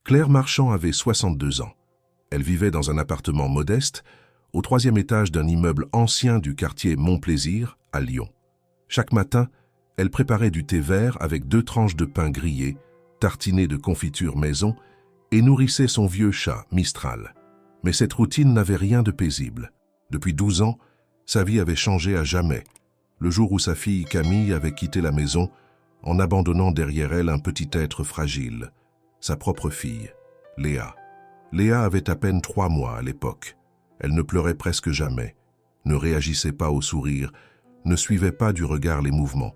Claire Marchand avait 62 ans. Elle vivait dans un appartement modeste, au 3e étage d'un immeuble ancien du quartier Montplaisir, à Lyon. Chaque matin, elle préparait du thé vert avec 2 tranches de pain grillé, tartinées de confiture maison, et nourrissait son vieux chat, Mistral. Mais cette routine n'avait rien de paisible. Depuis 12 ans, sa vie avait changé à jamais, le jour où sa fille Camille avait quitté la maison en abandonnant derrière elle un petit être fragile, sa propre fille, Léa. Léa avait à peine 3 mois à l'époque. Elle ne pleurait presque jamais, ne réagissait pas au sourire, ne suivait pas du regard les mouvements.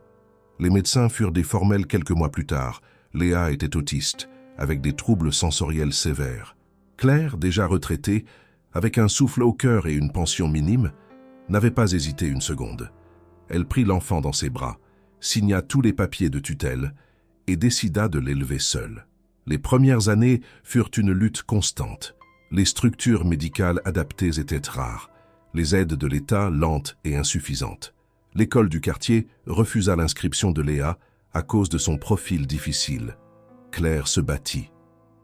Les médecins furent des formels quelques mois plus tard. Léa était autiste, avec des troubles sensoriels sévères. Claire, déjà retraitée, avec un souffle au cœur et une pension minime, n'avait pas hésité une seconde. Elle prit l'enfant dans ses bras, signa tous les papiers de tutelle et décida de l'élever seule. Les premières années furent une lutte constante. Les structures médicales adaptées étaient rares, les aides de l'État lentes et insuffisantes. L'école du quartier refusa l'inscription de Léa à cause de son profil difficile. Claire se battit.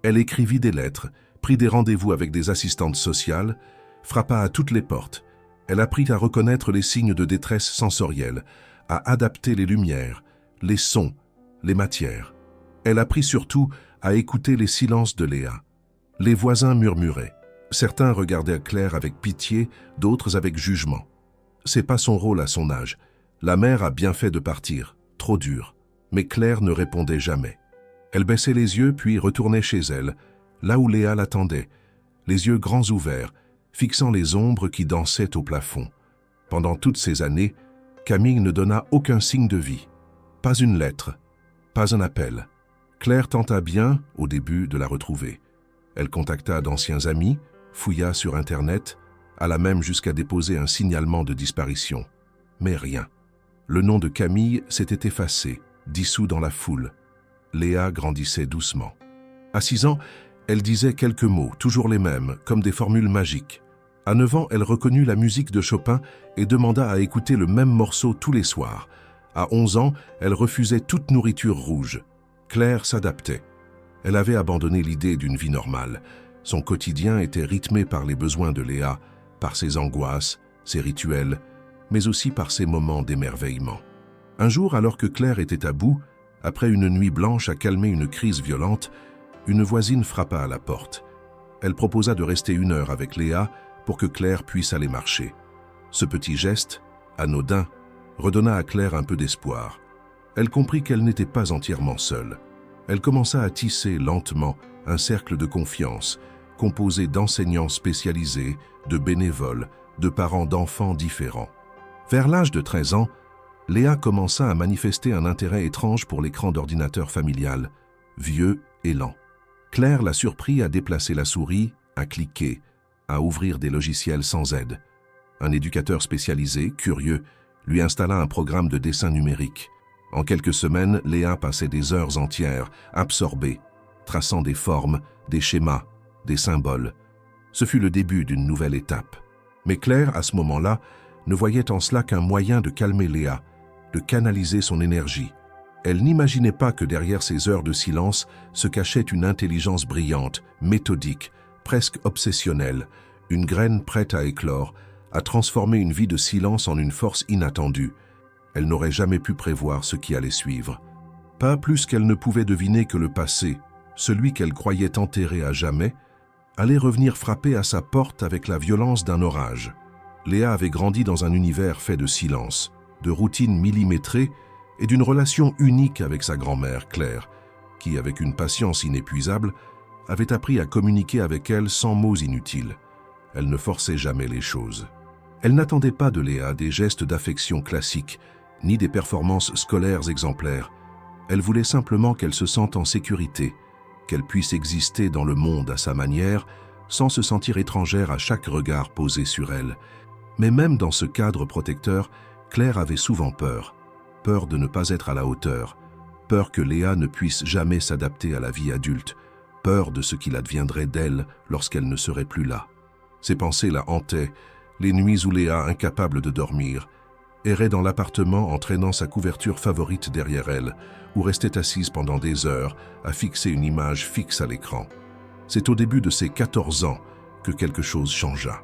Elle écrivit des lettres, prit des rendez-vous avec des assistantes sociales, frappa à toutes les portes. Elle apprit à reconnaître les signes de détresse sensorielle, à adapter les lumières, les sons, les matières. Elle apprit surtout à écouter les silences de Léa. Les voisins murmuraient. Certains regardaient Claire avec pitié, d'autres avec jugement. C'est pas son rôle à son âge. La mère a bien fait de partir, trop dur. Mais Claire ne répondait jamais. Elle baissait les yeux puis retournait chez elle, là où Léa l'attendait, les yeux grands ouverts, fixant les ombres qui dansaient au plafond. Pendant toutes ces années, Camille ne donna aucun signe de vie. Pas une lettre, pas un appel. Claire tenta bien, au début, de la retrouver. Elle contacta d'anciens amis, fouilla sur Internet, alla même jusqu'à déposer un signalement de disparition. Mais rien. Le nom de Camille s'était effacé, dissous dans la foule. Léa grandissait doucement. À 6 ans, elle disait quelques mots, toujours les mêmes, comme des formules magiques. À 9 ans, elle reconnut la musique de Chopin et demanda à écouter le même morceau tous les soirs. À 11 ans, elle refusait toute nourriture rouge. Claire s'adaptait. Elle avait abandonné l'idée d'une vie normale. Son quotidien était rythmé par les besoins de Léa, par ses angoisses, ses rituels, mais aussi par ses moments d'émerveillement. Un jour, alors que Claire était à bout, après une nuit blanche à calmer une crise violente, une voisine frappa à la porte. Elle proposa de rester 1 heure avec Léa pour que Claire puisse aller marcher. Ce petit geste, anodin, redonna à Claire un peu d'espoir. Elle comprit qu'elle n'était pas entièrement seule. Elle commença à tisser lentement un cercle de confiance, composé d'enseignants spécialisés, de bénévoles, de parents d'enfants différents. Vers l'âge de 13 ans, Léa commença à manifester un intérêt étrange pour l'écran d'ordinateur familial, vieux et lent. Claire la surprit à déplacer la souris, à cliquer, à ouvrir des logiciels sans aide. Un éducateur spécialisé, curieux, lui installa un programme de dessin numérique. En quelques semaines, Léa passait des heures entières, absorbée, traçant des formes, des schémas, des symboles. Ce fut le début d'une nouvelle étape. Mais Claire, à ce moment-là, ne voyait en cela qu'un moyen de calmer Léa, de canaliser son énergie. Elle n'imaginait pas que derrière ces heures de silence se cachait une intelligence brillante, méthodique, presque obsessionnelle, une graine prête à éclore, à transformer une vie de silence en une force inattendue. Elle n'aurait jamais pu prévoir ce qui allait suivre. Pas plus qu'elle ne pouvait deviner que le passé, celui qu'elle croyait enterré à jamais, allait revenir frapper à sa porte avec la violence d'un orage. Léa avait grandi dans un univers fait de silence, de routines millimétrées et d'une relation unique avec sa grand-mère, Claire, qui, avec une patience inépuisable, avait appris à communiquer avec elle sans mots inutiles. Elle ne forçait jamais les choses. Elle n'attendait pas de Léa des gestes d'affection classiques, ni des performances scolaires exemplaires. Elle voulait simplement qu'elle se sente en sécurité, qu'elle puisse exister dans le monde à sa manière, sans se sentir étrangère à chaque regard posé sur elle. Mais même dans ce cadre protecteur, Claire avait souvent peur. Peur de ne pas être à la hauteur, peur que Léa ne puisse jamais s'adapter à la vie adulte, peur de ce qu'il adviendrait d'elle lorsqu'elle ne serait plus là. Ces pensées la hantaient, les nuits où Léa, incapable de dormir, errait dans l'appartement en traînant sa couverture favorite derrière elle, ou restait assise pendant des heures à fixer une image fixe à l'écran. C'est au début de ses 14 ans que quelque chose changea.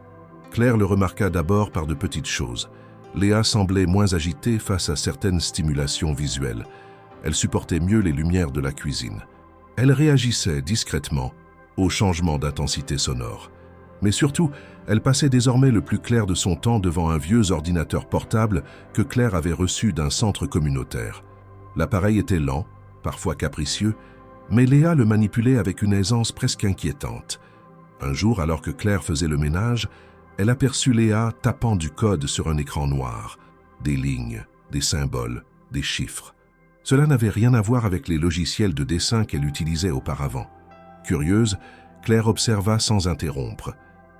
Claire le remarqua d'abord par de petites choses. Léa semblait moins agitée face à certaines stimulations visuelles. Elle supportait mieux les lumières de la cuisine. Elle réagissait discrètement aux changements d'intensité sonore. Mais surtout, elle passait désormais le plus clair de son temps devant un vieux ordinateur portable que Claire avait reçu d'un centre communautaire. L'appareil était lent, parfois capricieux, mais Léa le manipulait avec une aisance presque inquiétante. Un jour, alors que Claire faisait le ménage, elle aperçut Léa tapant du code sur un écran noir. Des lignes, des symboles, des chiffres. Cela n'avait rien à voir avec les logiciels de dessin qu'elle utilisait auparavant. Curieuse, Claire observa sans interrompre.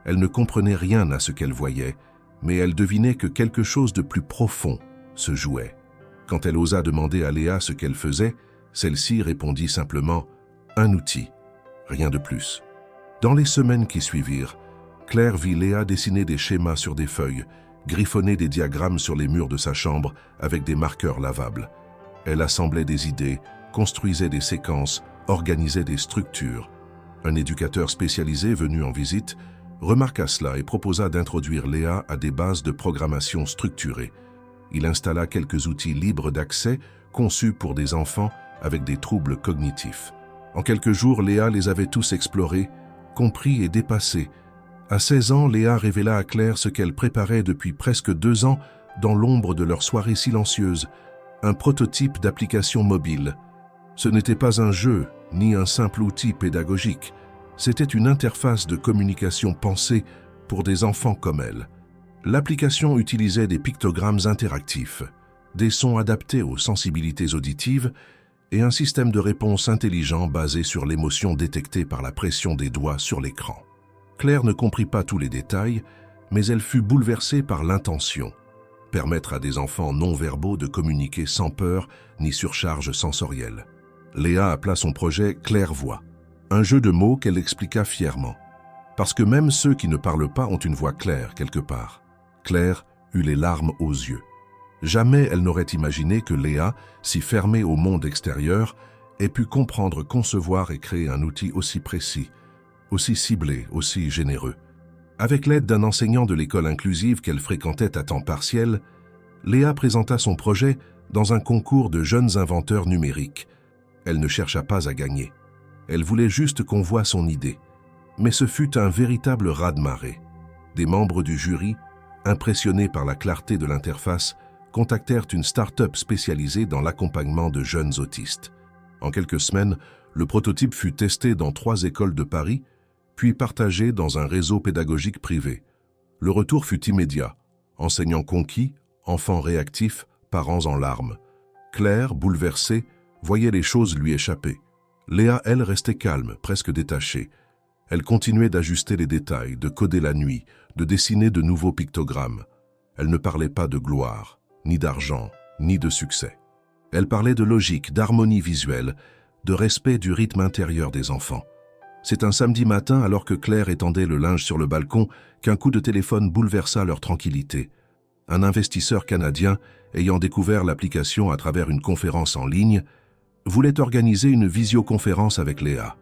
Elle ne comprenait rien à ce qu'elle voyait, mais elle devinait que quelque chose de plus profond se jouait. Quand elle osa demander à Léa ce qu'elle faisait, celle-ci répondit simplement « un outil », rien de plus. Dans les semaines qui suivirent, Claire vit Léa dessiner des schémas sur des feuilles, griffonner des diagrammes sur les murs de sa chambre avec des marqueurs lavables. Elle assemblait des idées, construisait des séquences, organisait des structures. Un éducateur spécialisé venu en visite remarqua cela et proposa d'introduire Léa à des bases de programmation structurées. Il installa quelques outils libres d'accès conçus pour des enfants avec des troubles cognitifs. En quelques jours, Léa les avait tous explorés, compris et dépassés. À 16 ans, Léa révéla à Claire ce qu'elle préparait depuis presque 2 ans dans l'ombre de leurs soirées silencieuses, un prototype d'application mobile. Ce n'était pas un jeu, ni un simple outil pédagogique. C'était une interface de communication pensée pour des enfants comme elle. L'application utilisait des pictogrammes interactifs, des sons adaptés aux sensibilités auditives et un système de réponse intelligent basé sur l'émotion détectée par la pression des doigts sur l'écran. Claire ne comprit pas tous les détails, mais elle fut bouleversée par l'intention. Permettre à des enfants non-verbaux de communiquer sans peur ni surcharge sensorielle. Léa appela son projet Claire-Voix, un jeu de mots qu'elle expliqua fièrement. Parce que même ceux qui ne parlent pas ont une voix claire quelque part. Claire eut les larmes aux yeux. Jamais elle n'aurait imaginé que Léa, si fermée au monde extérieur, ait pu comprendre, concevoir et créer un outil aussi précis, aussi ciblé, aussi généreux. Avec l'aide d'un enseignant de l'école inclusive qu'elle fréquentait à temps partiel, Léa présenta son projet dans un concours de jeunes inventeurs numériques. Elle ne chercha pas à gagner. Elle voulait juste qu'on voie son idée. Mais ce fut un véritable raz-de-marée. Des membres du jury, impressionnés par la clarté de l'interface, contactèrent une start-up spécialisée dans l'accompagnement de jeunes autistes. En quelques semaines, le prototype fut testé dans 3 écoles de Paris, puis partagé dans un réseau pédagogique privé. Le retour fut immédiat. Enseignants conquis, enfants réactifs, parents en larmes. Claire, bouleversée, voyait les choses lui échapper. Léa, elle, restait calme, presque détachée. Elle continuait d'ajuster les détails, de coder la nuit, de dessiner de nouveaux pictogrammes. Elle ne parlait pas de gloire, ni d'argent, ni de succès. Elle parlait de logique, d'harmonie visuelle, de respect du rythme intérieur des enfants. C'est un samedi matin, alors que Claire étendait le linge sur le balcon, qu'un coup de téléphone bouleversa leur tranquillité. Un investisseur canadien, ayant découvert l'application à travers une conférence en ligne, voulait organiser une visioconférence avec Léa.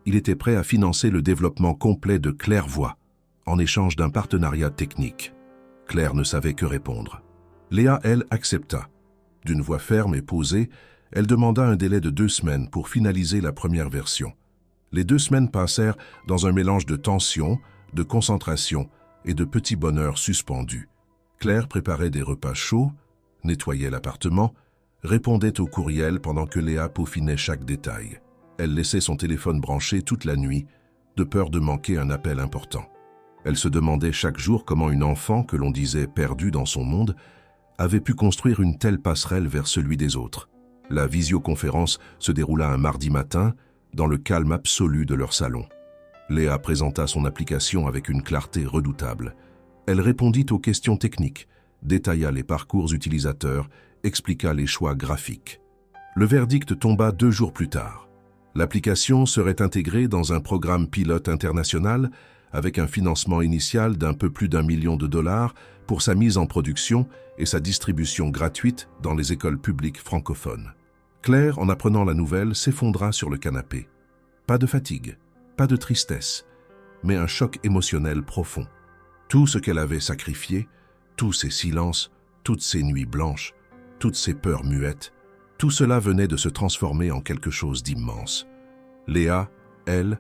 Il était prêt à financer le développement complet de Claire-Voix, en échange d'un partenariat technique. Claire ne savait que répondre. Léa, elle, accepta. D'une voix ferme et posée, elle demanda un délai de 2 semaines pour finaliser la première version. Les 2 semaines passèrent dans un mélange de tension, de concentration et de petits bonheurs suspendus. Claire préparait des repas chauds, nettoyait l'appartement, répondait aux courriels pendant que Léa peaufinait chaque détail. Elle laissait son téléphone branché toute la nuit, de peur de manquer un appel important. Elle se demandait chaque jour comment une enfant, que l'on disait perdue dans son monde, avait pu construire une telle passerelle vers celui des autres. La visioconférence se déroula un mardi matin, dans le calme absolu de leur salon. Léa présenta son application avec une clarté redoutable. Elle répondit aux questions techniques, détailla les parcours utilisateurs, expliqua les choix graphiques. Le verdict tomba 2 jours plus tard. L'application serait intégrée dans un programme pilote international avec un financement initial d'un peu plus d'1 million de dollars pour sa mise en production et sa distribution gratuite dans les écoles publiques francophones. Claire, en apprenant la nouvelle, s'effondra sur le canapé. Pas de fatigue, Pas de tristesse, mais un choc émotionnel profond. Tout ce qu'elle avait sacrifié, tous ces silences, toutes ces nuits blanches, toutes ces peurs muettes, tout cela venait de se transformer en quelque chose d'immense. Léa, elle,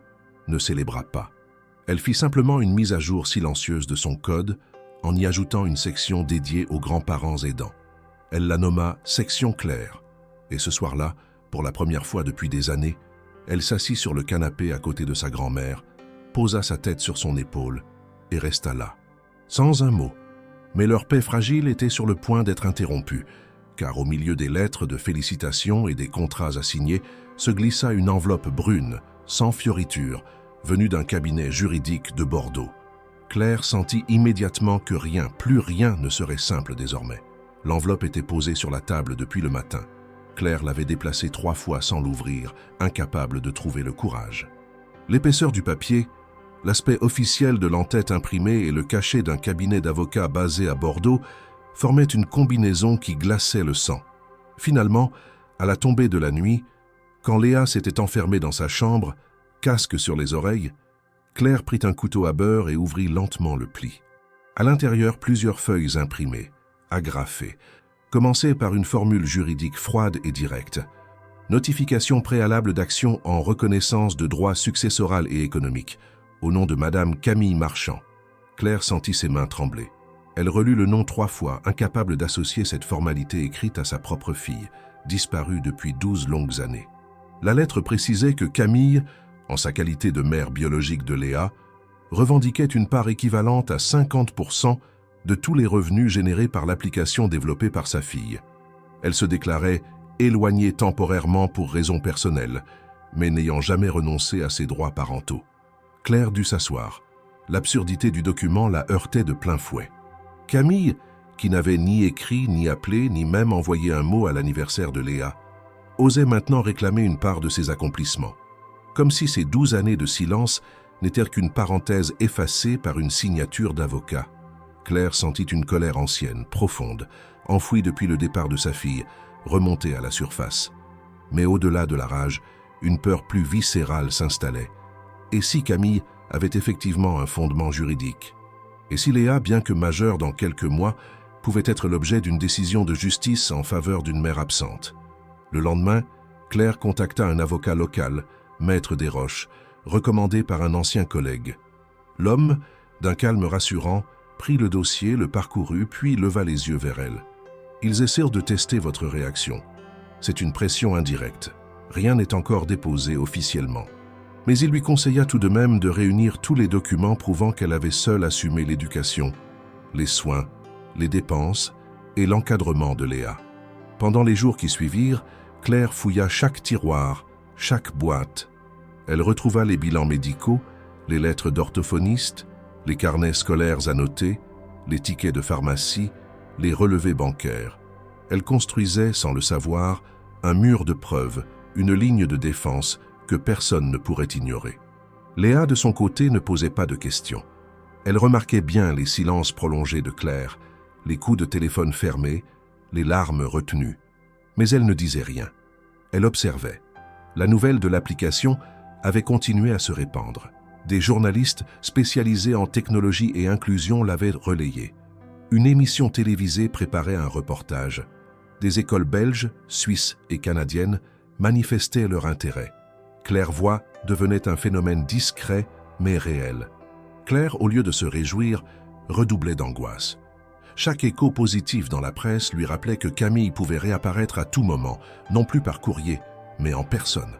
ne célébra pas. Elle fit simplement une mise à jour silencieuse de son code en y ajoutant une section dédiée aux grands-parents aidants. Elle la nomma « Section Claire » et ce soir-là, pour la première fois depuis des années, elle s'assit sur le canapé à côté de sa grand-mère, posa sa tête sur son épaule et resta là, sans un mot. Mais leur paix fragile était sur le point d'être interrompue, car au milieu des lettres de félicitations et des contrats à signer se glissa une enveloppe brune, sans fioriture, venue d'un cabinet juridique de Bordeaux. Claire sentit immédiatement que rien, plus rien ne serait simple désormais. L'enveloppe était posée sur la table depuis le matin. Claire l'avait déplacée 3 fois sans l'ouvrir, incapable de trouver le courage. L'épaisseur du papier, l'aspect officiel de l'entête imprimée et le cachet d'un cabinet d'avocats basé à Bordeaux formaient une combinaison qui glaçait le sang. Finalement, à la tombée de la nuit, quand Léa s'était enfermée dans sa chambre, casque sur les oreilles, Claire prit un couteau à beurre et ouvrit lentement le pli. À l'intérieur, plusieurs feuilles imprimées, agrafées, commençaient par une formule juridique froide et directe. Notification préalable d'action en reconnaissance de droits successoral et économiques, au nom de Madame Camille Marchand. Claire sentit ses mains trembler. Elle relut le nom 3 fois, incapable d'associer cette formalité écrite à sa propre fille, disparue depuis 12 longues années. La lettre précisait que Camille, en sa qualité de mère biologique de Léa, revendiquait une part équivalente à 50% de tous les revenus générés par l'application développée par sa fille. Elle se déclarait éloignée temporairement pour raisons personnelles, mais n'ayant jamais renoncé à ses droits parentaux. Claire dut s'asseoir. L'absurdité du document la heurtait de plein fouet. Camille, qui n'avait ni écrit, ni appelé, ni même envoyé un mot à l'anniversaire de Léa, osait maintenant réclamer une part de ses accomplissements, comme si ces 12 années de silence n'étaient qu'une parenthèse effacée par une signature d'avocat. Claire sentit une colère ancienne, profonde, enfouie depuis le départ de sa fille, remonter à la surface. Mais au-delà de la rage, une peur plus viscérale s'installait. Et si Camille avait effectivement un fondement juridique? Et si Léa, bien que majeure dans quelques mois, pouvait être l'objet d'une décision de justice en faveur d'une mère absente? Le lendemain, Claire contacta un avocat local, Maître Desroches, recommandé par un ancien collègue. L'homme, d'un calme rassurant, prit le dossier, le parcourut, puis leva les yeux vers elle. « Ils essaient de tester votre réaction. C'est une pression indirecte. Rien n'est encore déposé officiellement. » Mais il lui conseilla tout de même de réunir tous les documents prouvant qu'elle avait seule assumé l'éducation, les soins, les dépenses et l'encadrement de Léa. Pendant les jours qui suivirent, Claire fouilla chaque tiroir, chaque boîte. Elle retrouva les bilans médicaux, les lettres d'orthophonistes, les carnets scolaires annotés, les tickets de pharmacie, les relevés bancaires. Elle construisait, sans le savoir, un mur de preuves, une ligne de défense que personne ne pourrait ignorer. Léa, de son côté, ne posait pas de questions. Elle remarquait bien les silences prolongés de Claire, les coups de téléphone fermés, les larmes retenues. Mais elle ne disait rien. Elle observait. La nouvelle de l'application avait continué à se répandre. Des journalistes spécialisés en technologie et inclusion l'avaient relayée. Une émission télévisée préparait un reportage. Des écoles belges, suisses et canadiennes manifestaient leur intérêt. Claire-Voix devenait un phénomène discret mais réel. Claire, au lieu de se réjouir, redoublait d'angoisse. Chaque écho positif dans la presse lui rappelait que Camille pouvait réapparaître à tout moment, non plus par courrier, mais en personne.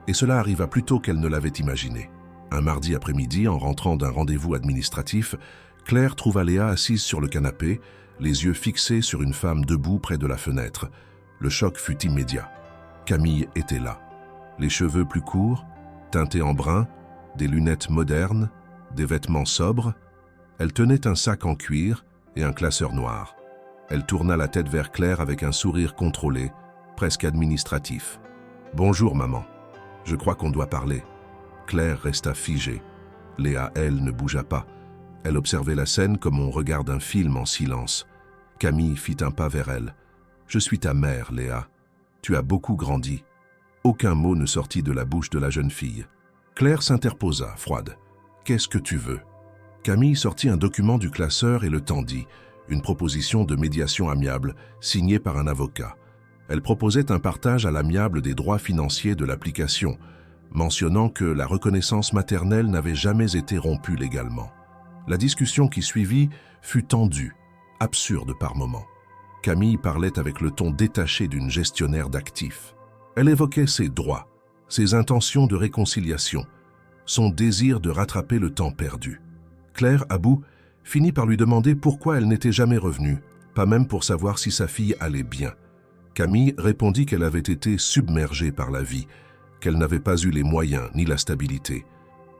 Et cela arriva plus tôt qu'elle ne l'avait imaginé. Un mardi après-midi, en rentrant d'un rendez-vous administratif, Claire trouva Léa assise sur le canapé, les yeux fixés sur une femme debout près de la fenêtre. Le choc fut immédiat. Camille était là. Les cheveux plus courts, teintés en brun, des lunettes modernes, des vêtements sobres. Elle tenait un sac en cuir et un classeur noir. Elle tourna la tête vers Claire avec un sourire contrôlé, presque administratif. « Bonjour, maman. Je crois qu'on doit parler. » Claire resta figée. Léa, elle, ne bougea pas. Elle observait la scène comme on regarde un film en silence. Camille fit un pas vers elle. « Je suis ta mère, Léa. Tu as beaucoup grandi. » Aucun mot ne sortit de la bouche de la jeune fille. Claire s'interposa, froide. « Qu'est-ce que tu veux ?» Camille sortit un document du classeur et le tendit, une proposition de médiation amiable signée par un avocat. Elle proposait un partage à l'amiable des droits financiers de l'application, mentionnant que la reconnaissance maternelle n'avait jamais été rompue légalement. La discussion qui suivit fut tendue, absurde par moments. Camille parlait avec le ton détaché d'une gestionnaire d'actifs. Elle évoquait ses droits, ses intentions de réconciliation, son désir de rattraper le temps perdu. Claire, à bout, finit par lui demander pourquoi elle n'était jamais revenue, pas même pour savoir si sa fille allait bien. Camille répondit qu'elle avait été submergée par la vie, qu'elle n'avait pas eu les moyens ni la stabilité.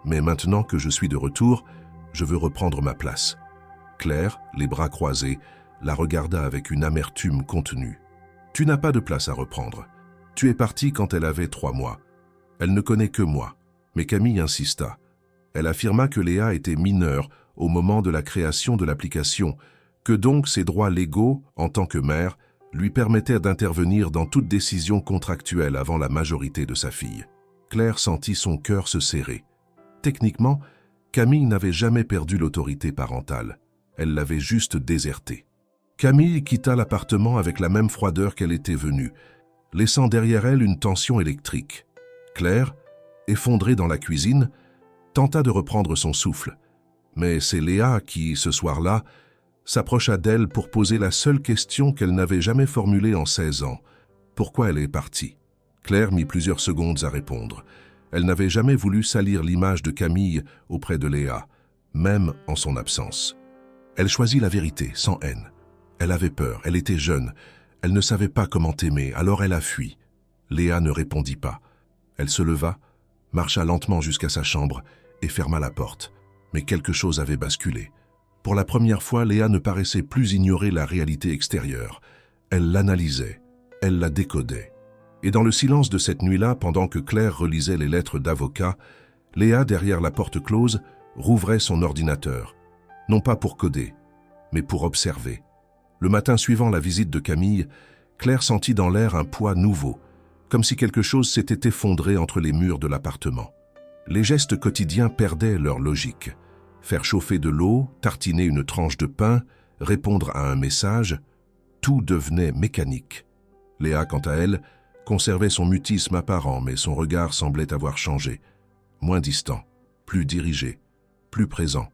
Mais maintenant que je suis de retour, je veux reprendre ma place. Claire, les bras croisés, la regarda avec une amertume contenue. « Tu n'as pas de place à reprendre. Tu es partie quand elle avait 3 mois. Elle ne connaît que moi. » Mais Camille insista. Elle affirma que Léa était mineure au moment de la création de l'application, que donc ses droits légaux, en tant que mère, lui permettaient d'intervenir dans toute décision contractuelle avant la majorité de sa fille. Claire sentit son cœur se serrer. Techniquement, Camille n'avait jamais perdu l'autorité parentale. Elle l'avait juste désertée. Camille quitta l'appartement avec la même froideur qu'elle était venue, laissant derrière elle une tension électrique. Claire, effondrée dans la cuisine, tenta de reprendre son souffle. Mais c'est Léa qui, ce soir-là, s'approcha d'elle pour poser la seule question qu'elle n'avait jamais formulée en 16 ans. Pourquoi elle est partie? Claire mit plusieurs secondes à répondre. Elle n'avait jamais voulu salir l'image de Camille auprès de Léa, même en son absence. Elle choisit la vérité, sans haine. Elle avait peur, elle était jeune, elle ne savait pas comment aimer, alors elle a fui. Léa ne répondit pas. Elle se leva, marcha lentement jusqu'à sa chambre et ferma la porte. Mais quelque chose avait basculé. Pour la première fois, Léa ne paraissait plus ignorer la réalité extérieure. Elle l'analysait, elle la décodait. Et dans le silence de cette nuit-là, pendant que Claire relisait les lettres d'avocat, Léa, derrière la porte close, rouvrait son ordinateur. Non pas pour coder, mais pour observer. Le matin suivant la visite de Camille, Claire sentit dans l'air un poids nouveau, comme si quelque chose s'était effondré entre les murs de l'appartement. Les gestes quotidiens perdaient leur logique. Faire chauffer de l'eau, tartiner une tranche de pain, répondre à un message, tout devenait mécanique. Léa, quant à elle, conservait son mutisme apparent, mais son regard semblait avoir changé. Moins distant, plus dirigé, plus présent.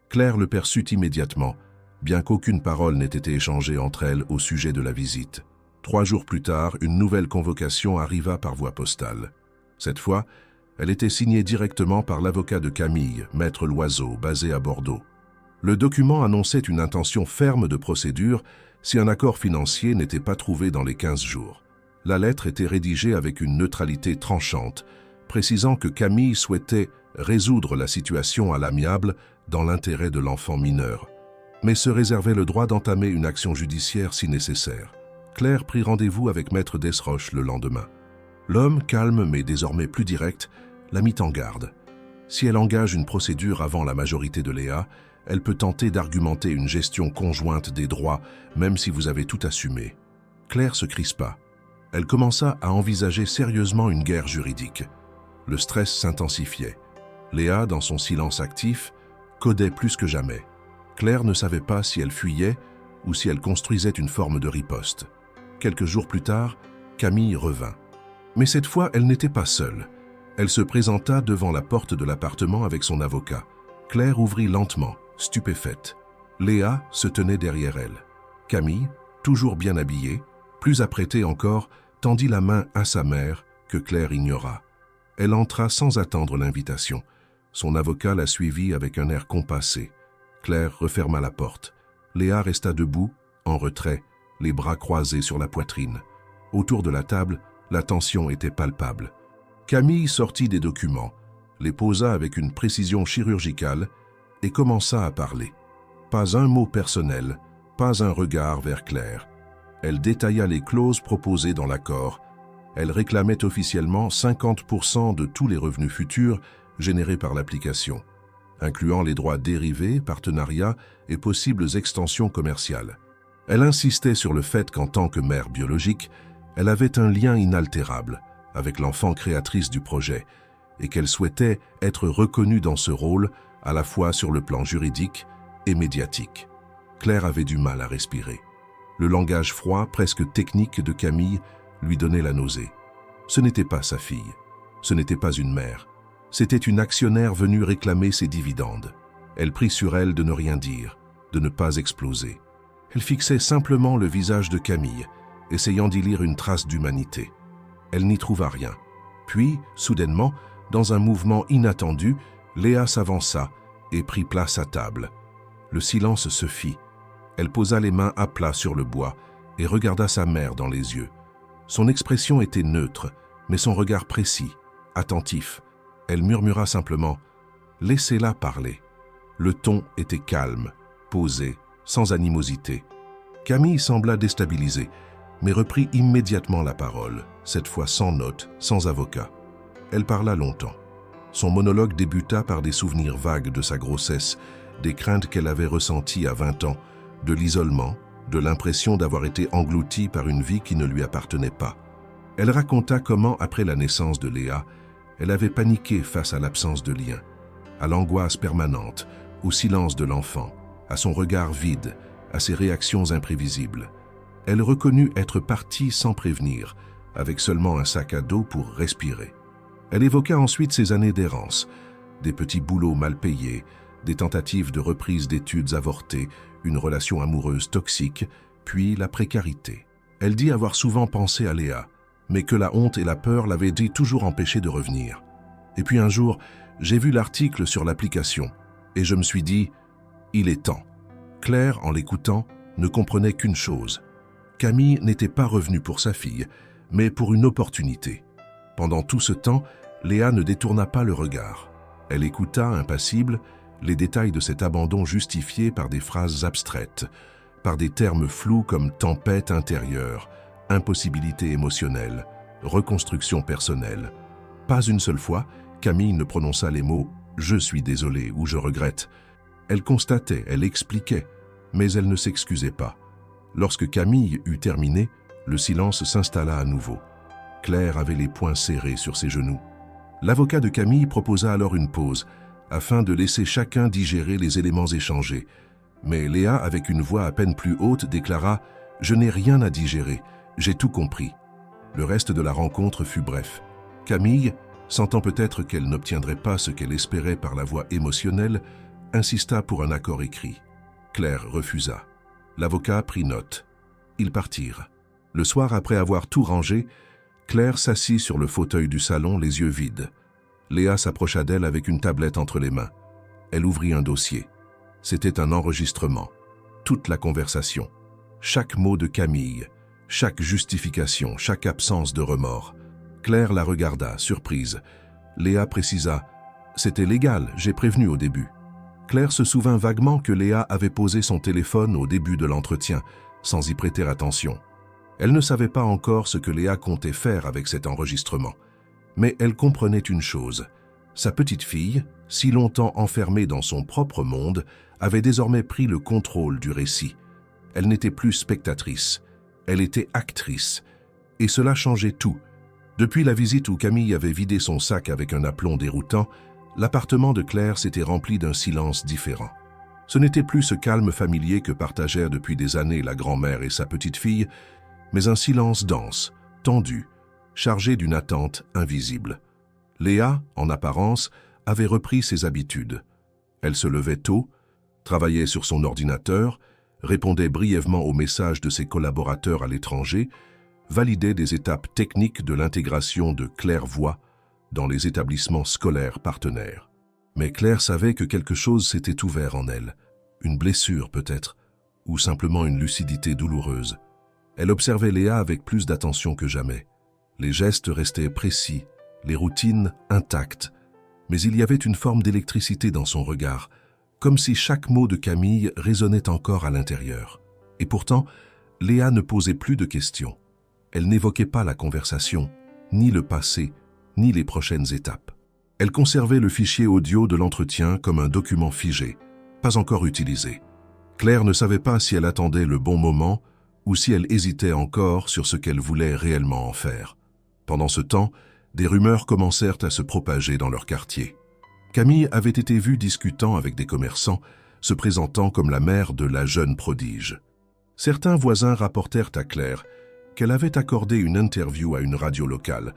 Claire le perçut immédiatement, bien qu'aucune parole n'ait été échangée entre elles au sujet de la visite. 3 jours plus tard, une nouvelle convocation arriva par voie postale. Cette fois, elle était signée directement par l'avocat de Camille, Maître Loiseau, basé à Bordeaux. Le document annonçait une intention ferme de procédure si un accord financier n'était pas trouvé dans les 15 jours. La lettre était rédigée avec une neutralité tranchante, précisant que Camille souhaitait résoudre la situation à l'amiable dans l'intérêt de l'enfant mineur, mais se réservait le droit d'entamer une action judiciaire si nécessaire. Claire prit rendez-vous avec Maître Desroches le lendemain. L'homme, calme mais désormais plus direct, la mit en garde. Si elle engage une procédure avant la majorité de Léa, elle peut tenter d'argumenter une gestion conjointe des droits, même si vous avez tout assumé. Claire se crispa. Elle commença à envisager sérieusement une guerre juridique. Le stress s'intensifiait. Léa, dans son silence actif, codait plus que jamais. Claire ne savait pas si elle fuyait ou si elle construisait une forme de riposte. Quelques jours plus tard, Camille revint. Mais cette fois, elle n'était pas seule. Elle se présenta devant la porte de l'appartement avec son avocat. Claire ouvrit lentement, stupéfaite. Léa se tenait derrière elle. Camille, toujours bien habillée, plus apprêtée encore, tendit la main à sa mère, que Claire ignora. Elle entra sans attendre l'invitation. Son avocat la suivit avec un air compassé. Claire referma la porte. Léa resta debout, en retrait, les bras croisés sur la poitrine. Autour de la table, la tension était palpable. Camille sortit des documents, les posa avec une précision chirurgicale et commença à parler. Pas un mot personnel, pas un regard vers Claire. Elle détailla les clauses proposées dans l'accord. Elle réclamait officiellement 50% de tous les revenus futurs générés par l'application, incluant les droits dérivés, partenariats et possibles extensions commerciales. Elle insistait sur le fait qu'en tant que mère biologique, elle avait un lien inaltérable avec l'enfant créatrice du projet et qu'elle souhaitait être reconnue dans ce rôle, à la fois sur le plan juridique et médiatique. Claire avait du mal à respirer. Le langage froid, presque technique de Camille lui donnait la nausée. Ce n'était pas sa fille, ce n'était pas une mère, c'était une actionnaire venue réclamer ses dividendes. Elle prit sur elle de ne rien dire, de ne pas exploser. Elle fixait simplement le visage de Camille, essayant d'y lire une trace d'humanité. Elle n'y trouva rien. Puis, soudainement, dans un mouvement inattendu, Léa s'avança et prit place à table. Le silence se fit. Elle posa les mains à plat sur le bois et regarda sa mère dans les yeux. Son expression était neutre, mais son regard précis, attentif. Elle murmura simplement « Laissez-la parler ». Le ton était calme, posé, sans animosité. Camille sembla déstabilisée, mais reprit immédiatement la parole, cette fois sans note, sans avocat. Elle parla longtemps. Son monologue débuta par des souvenirs vagues de sa grossesse, des craintes qu'elle avait ressenties à 20 ans, de l'isolement, de l'impression d'avoir été engloutie par une vie qui ne lui appartenait pas. Elle raconta comment, après la naissance de Léa, elle avait paniqué face à l'absence de lien, à l'angoisse permanente, au silence de l'enfant, à son regard vide, à ses réactions imprévisibles. Elle reconnut être partie sans prévenir, avec seulement un sac à dos pour respirer. Elle évoqua ensuite ses années d'errance, des petits boulots mal payés, des tentatives de reprise d'études avortées, une relation amoureuse toxique, puis la précarité. Elle dit avoir souvent pensé à Léa, mais que la honte et la peur l'avaient toujours empêchée de revenir. Et puis un jour, j'ai vu l'article sur l'application, et je me suis dit « il est temps ». Claire, en l'écoutant, ne comprenait qu'une chose. Camille n'était pas revenue pour sa fille, mais pour une opportunité. Pendant tout ce temps, Léa ne détourna pas le regard. Elle écouta, impassible, les détails de cet abandon justifiés par des phrases abstraites, par des termes flous comme tempête intérieure, impossibilité émotionnelle, reconstruction personnelle. Pas une seule fois, Camille ne prononça les mots « je suis désolée » ou « je regrette ». Elle constatait, elle expliquait, mais elle ne s'excusait pas. Lorsque Camille eut terminé, le silence s'installa à nouveau. Claire avait les poings serrés sur ses genoux. L'avocat de Camille proposa alors une pause, afin de laisser chacun digérer les éléments échangés. Mais Léa, avec une voix à peine plus haute, déclara « Je n'ai rien à digérer, j'ai tout compris ». Le reste de la rencontre fut bref. Camille, sentant peut-être qu'elle n'obtiendrait pas ce qu'elle espérait par la voie émotionnelle, insista pour un accord écrit. Claire refusa. L'avocat prit note. Ils partirent. Le soir, après avoir tout rangé, Claire s'assit sur le fauteuil du salon, les yeux vides. Léa s'approcha d'elle avec une tablette entre les mains. Elle ouvrit un dossier. C'était un enregistrement. Toute la conversation. Chaque mot de Camille. Chaque justification, chaque absence de remords. Claire la regarda, surprise. Léa précisa « C'était légal, j'ai prévenu au début ». Claire se souvint vaguement que Léa avait posé son téléphone au début de l'entretien, sans y prêter attention. Elle ne savait pas encore ce que Léa comptait faire avec cet enregistrement. Mais elle comprenait une chose. Sa petite fille, si longtemps enfermée dans son propre monde, avait désormais pris le contrôle du récit. Elle n'était plus spectatrice, elle était actrice. Et cela changeait tout. Depuis la visite où Camille avait vidé son sac avec un aplomb déroutant, l'appartement de Claire s'était rempli d'un silence différent. Ce n'était plus ce calme familier que partagèrent depuis des années la grand-mère et sa petite-fille, mais un silence dense, tendu, chargé d'une attente invisible. Léa, en apparence, avait repris ses habitudes. Elle se levait tôt, travaillait sur son ordinateur, répondait brièvement aux messages de ses collaborateurs à l'étranger, validait des étapes techniques de l'intégration de claire-voix dans les établissements scolaires partenaires. Mais Claire savait que quelque chose s'était ouvert en elle, une blessure peut-être, ou simplement une lucidité douloureuse. Elle observait Léa avec plus d'attention que jamais. Les gestes restaient précis, les routines intactes, mais il y avait une forme d'électricité dans son regard, comme si chaque mot de Camille résonnait encore à l'intérieur. Et pourtant, Léa ne posait plus de questions. Elle n'évoquait pas la conversation, ni le passé, ni les prochaines étapes. Elle conservait le fichier audio de l'entretien comme un document figé, pas encore utilisé. Claire ne savait pas si elle attendait le bon moment ou si elle hésitait encore sur ce qu'elle voulait réellement en faire. Pendant ce temps, Des rumeurs commencèrent à se propager dans leur quartier. Camille avait été vue discutant avec des commerçants, se présentant comme la mère de la jeune prodige. Certains voisins rapportèrent à Claire qu'elle avait accordé une interview à une radio locale,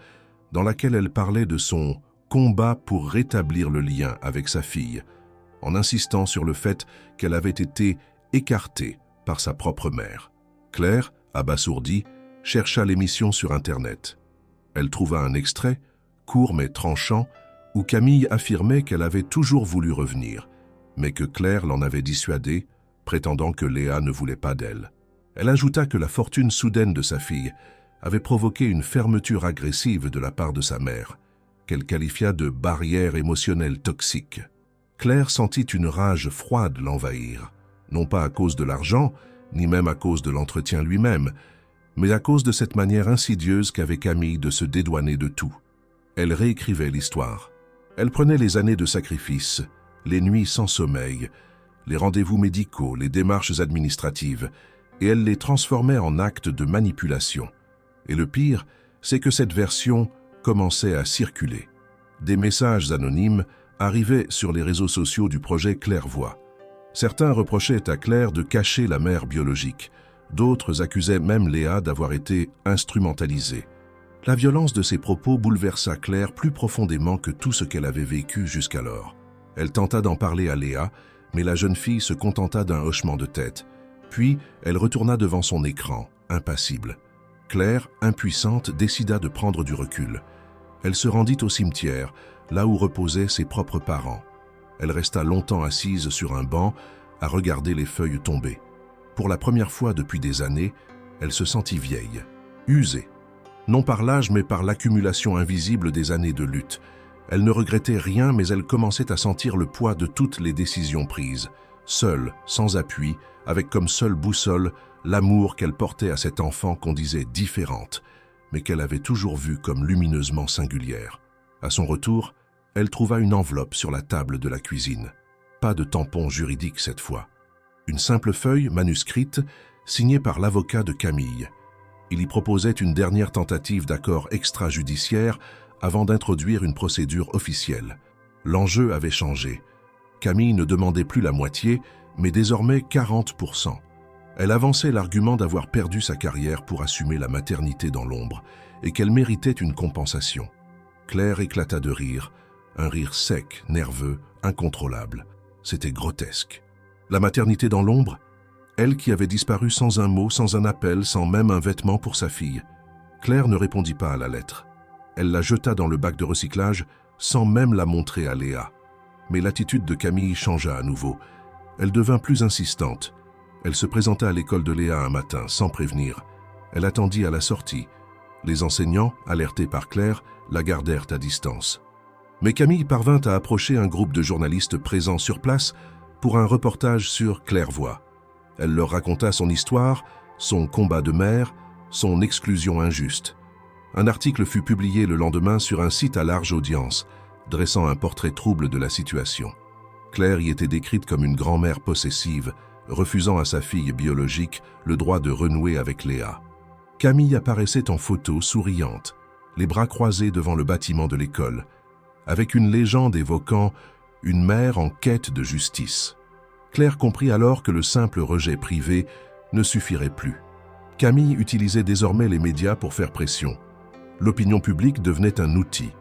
dans laquelle elle parlait de son combat pour rétablir le lien avec sa fille, en insistant sur le fait qu'elle avait été écartée par sa propre mère. Claire, abasourdie, chercha l'émission sur Internet. Elle trouva un extrait, court mais tranchant, où Camille affirmait qu'elle avait toujours voulu revenir, mais que Claire l'en avait dissuadée, prétendant que Léa ne voulait pas d'elle. Elle ajouta que la fortune soudaine de sa fille avait provoqué une fermeture agressive de la part de sa mère, qu'elle qualifia de barrière émotionnelle toxique. Claire sentit une rage froide l'envahir, non pas à cause de l'argent, ni même à cause de l'entretien lui-même, mais à cause de cette manière insidieuse qu'avait Camille de se dédouaner de tout. Elle réécrivait l'histoire. Elle prenait les années de sacrifice, les nuits sans sommeil, les rendez-vous médicaux, les démarches administratives, et elle les transformait en actes de manipulation. Et le pire, c'est que cette version commençait à circuler. Des messages anonymes arrivaient sur les réseaux sociaux du projet Clairvoix. Certains reprochaient à Claire de cacher la mère biologique. D'autres accusaient même Léa d'avoir été instrumentalisée. La violence de ces propos bouleversa Claire plus profondément que tout ce qu'elle avait vécu jusqu'alors. Elle tenta d'en parler à Léa, mais la jeune fille se contenta d'un hochement de tête. Puis, elle retourna devant son écran, impassible. Claire, impuissante, décida de prendre du recul. Elle se rendit au cimetière, là où reposaient ses propres parents. Elle resta longtemps assise sur un banc, à regarder les feuilles tomber. Pour la première fois depuis des années, elle se sentit vieille, usée. Non par l'âge, mais par l'accumulation invisible des années de lutte. Elle ne regrettait rien, mais elle commençait à sentir le poids de toutes les décisions prises. Seule, sans appui, avec comme seule boussole l'amour qu'elle portait à cette enfant qu'on disait différente, mais qu'elle avait toujours vue comme lumineusement singulière. À son retour, elle trouva une enveloppe sur la table de la cuisine. Pas de tampon juridique cette fois. Une simple feuille manuscrite, signée par l'avocat de Camille. Il y proposait une dernière tentative d'accord extrajudiciaire avant d'introduire une procédure officielle. L'enjeu avait changé. Camille ne demandait plus la moitié, mais désormais 40%. Elle avançait l'argument d'avoir perdu sa carrière pour assumer la maternité dans l'ombre et qu'elle méritait une compensation. Claire éclata de rire, un rire sec, nerveux, incontrôlable. C'était grotesque. La maternité dans l'ombre, elle qui avait disparu sans un mot, sans un appel, sans même un vêtement pour sa fille. Claire ne répondit pas à la lettre. Elle la jeta dans le bac de recyclage sans même la montrer à Léa. Mais l'attitude de Camille changea à nouveau. Elle devint plus insistante. Elle se présenta à l'école de Léa un matin, sans prévenir. Elle attendit à la sortie. Les enseignants, alertés par Claire, la gardèrent à distance. Mais Camille parvint à approcher un groupe de journalistes présents sur place pour un reportage sur Clairvoix. Elle leur raconta son histoire, son combat de mère, son exclusion injuste. Un article fut publié le lendemain sur un site à large audience, dressant un portrait trouble de la situation. Claire y était décrite comme une grand-mère possessive, refusant à sa fille biologique le droit de renouer avec Léa. Camille apparaissait en photo souriante, les bras croisés devant le bâtiment de l'école, avec une légende évoquant une mère en quête de justice. Claire comprit alors que le simple rejet privé ne suffirait plus. Camille utilisait désormais les médias pour faire pression. L'opinion publique devenait un outil.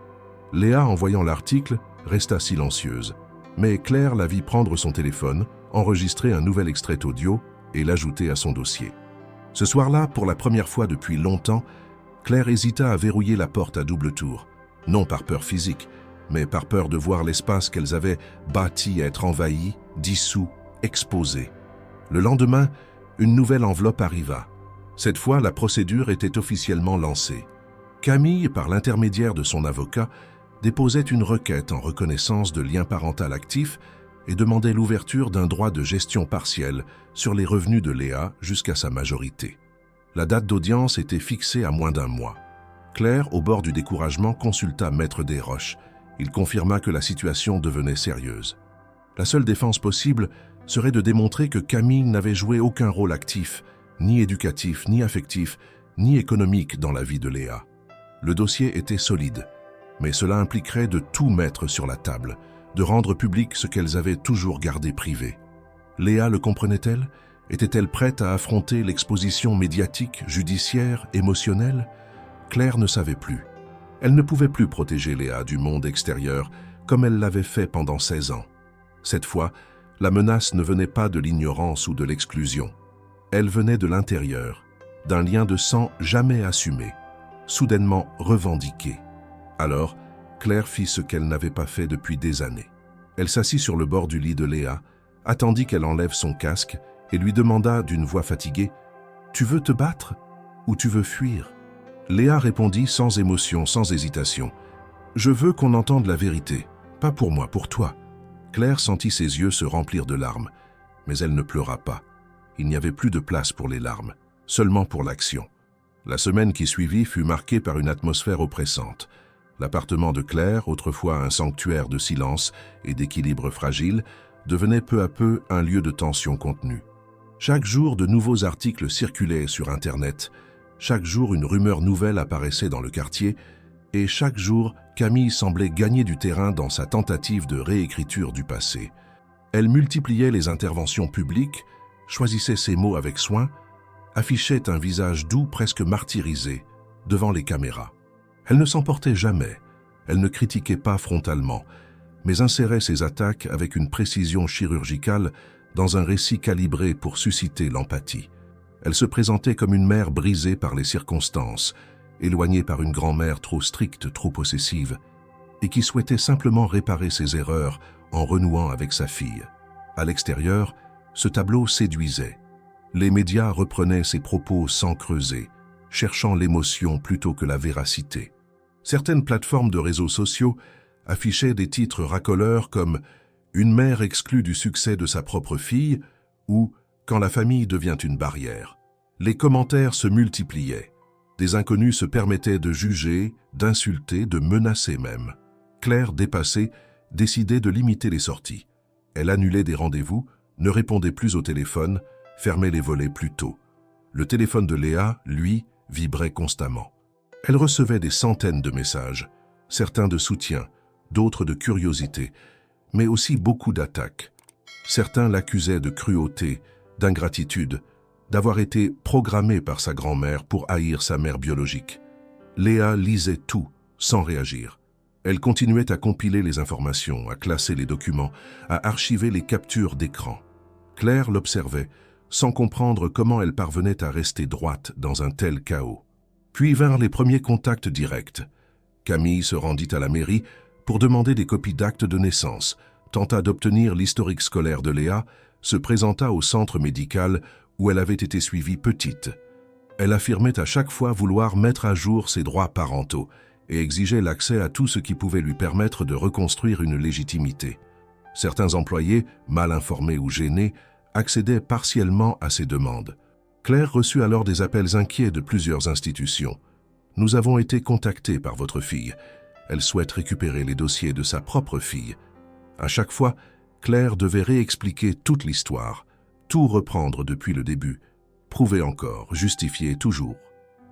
Léa, en voyant l'article, resta silencieuse. Mais Claire la vit prendre son téléphone, enregistrer un nouvel extrait audio et l'ajouter à son dossier. Ce soir-là, pour la première fois depuis longtemps, Claire hésita à verrouiller la porte à double tour, non par peur physique, mais par peur de voir l'espace qu'elles avaient bâti être envahi, dissous, exposé. Le lendemain, une nouvelle enveloppe arriva. Cette fois, la procédure était officiellement lancée. Camille, par l'intermédiaire de son avocat, déposait une requête en reconnaissance de lien parental actif et demandait l'ouverture d'un droit de gestion partielle sur les revenus de Léa jusqu'à sa majorité. La date d'audience était fixée à moins d'un mois. Claire, au bord du découragement, consulta Maître Desroches. Il confirma que la situation devenait sérieuse. La seule défense possible serait de démontrer que Camille n'avait joué aucun rôle actif, ni éducatif, ni affectif, ni économique dans la vie de Léa. Le dossier était solide, Mais cela impliquerait de tout mettre sur la table, de rendre public ce qu'elles avaient toujours gardé privé. Léa le comprenait-elle? Était-elle prête à affronter l'exposition médiatique, judiciaire, émotionnelle? Claire ne savait plus. Elle ne pouvait plus protéger Léa du monde extérieur comme elle l'avait fait pendant 16 ans. Cette fois, la menace ne venait pas de l'ignorance ou de l'exclusion. Elle venait de l'intérieur, d'un lien de sang jamais assumé, soudainement revendiqué. Alors, Claire fit ce qu'elle n'avait pas fait depuis des années. Elle s'assit sur le bord du lit de Léa, attendit qu'elle enlève son casque et lui demanda d'une voix fatiguée « Tu veux te battre ou tu veux fuir ?» Léa répondit sans émotion, sans hésitation « Je veux qu'on entende la vérité, pas pour moi, pour toi. » Claire sentit ses yeux se remplir de larmes, mais elle ne pleura pas. Il n'y avait plus de place pour les larmes, seulement pour l'action. La semaine qui suivit fut marquée par une atmosphère oppressante. L'appartement de Claire, autrefois un sanctuaire de silence et d'équilibre fragile, devenait peu à peu un lieu de tension contenue. Chaque jour, de nouveaux articles circulaient sur Internet. Chaque jour, une rumeur nouvelle apparaissait dans le quartier. Et chaque jour, Camille semblait gagner du terrain dans sa tentative de réécriture du passé. Elle multipliait les interventions publiques, choisissait ses mots avec soin, affichait un visage doux presque martyrisé devant les caméras. Elle ne s'emportait jamais, elle ne critiquait pas frontalement, mais insérait ses attaques avec une précision chirurgicale dans un récit calibré pour susciter l'empathie. Elle se présentait comme une mère brisée par les circonstances, éloignée par une grand-mère trop stricte, trop possessive, et qui souhaitait simplement réparer ses erreurs en renouant avec sa fille. À l'extérieur, ce tableau séduisait. Les médias reprenaient ses propos sans creuser, cherchant l'émotion plutôt que la véracité. Certaines plateformes de réseaux sociaux affichaient des titres racoleurs comme « Une mère exclue du succès de sa propre fille » ou « Quand la famille devient une barrière ». Les commentaires se multipliaient. Des inconnus se permettaient de juger, d'insulter, de menacer même. Claire, dépassée, décidait de limiter les sorties. Elle annulait des rendez-vous, ne répondait plus au téléphone, fermait les volets plus tôt. Le téléphone de Léa, lui, vibrait constamment. Elle recevait des centaines de messages, certains de soutien, d'autres de curiosité, mais aussi beaucoup d'attaques. Certains l'accusaient de cruauté, d'ingratitude, d'avoir été programmée par sa grand-mère pour haïr sa mère biologique. Léa lisait tout, sans réagir. Elle continuait à compiler les informations, à classer les documents, à archiver les captures d'écran. Claire l'observait, sans comprendre comment elle parvenait à rester droite dans un tel chaos. Puis vinrent les premiers contacts directs. Camille se rendit à la mairie pour demander des copies d'actes de naissance, tenta d'obtenir l'historique scolaire de Léa, se présenta au centre médical où elle avait été suivie petite. Elle affirmait à chaque fois vouloir mettre à jour ses droits parentaux et exigeait l'accès à tout ce qui pouvait lui permettre de reconstruire une légitimité. Certains employés, mal informés ou gênés, accédaient partiellement à ces demandes. Claire reçut alors des appels inquiets de plusieurs institutions. « Nous avons été contactés par votre fille. Elle souhaite récupérer les dossiers de sa propre fille. » À chaque fois, Claire devait réexpliquer toute l'histoire, tout reprendre depuis le début, prouver encore, justifier toujours.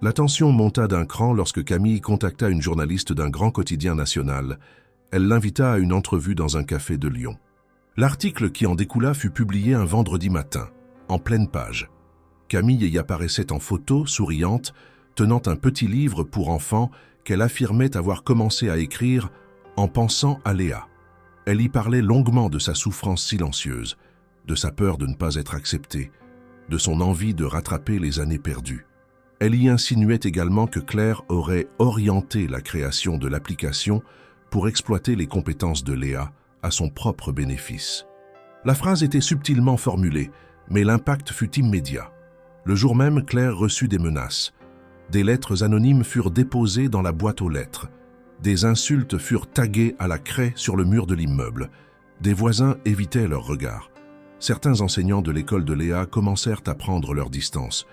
La tension monta d'un cran lorsque Camille contacta une journaliste d'un grand quotidien national. Elle l'invita à une entrevue dans un café de Lyon. L'article qui en découla fut publié un vendredi matin, en pleine page. Camille y apparaissait en photo, souriante, tenant un petit livre pour enfants qu'elle affirmait avoir commencé à écrire en pensant à Léa. Elle y parlait longuement de sa souffrance silencieuse, de sa peur de ne pas être acceptée, de son envie de rattraper les années perdues. Elle y insinuait également que Claire aurait orienté la création de l'application pour exploiter les compétences de Léa à son propre bénéfice. La phrase était subtilement formulée, mais l'impact fut immédiat. Le jour même, Claire reçut des menaces. Des lettres anonymes furent déposées dans la boîte aux lettres. Des insultes furent taguées à la craie sur le mur de l'immeuble. Des voisins évitaient leurs regards. Certains enseignants de l'école de Léa commencèrent à prendre leur distance,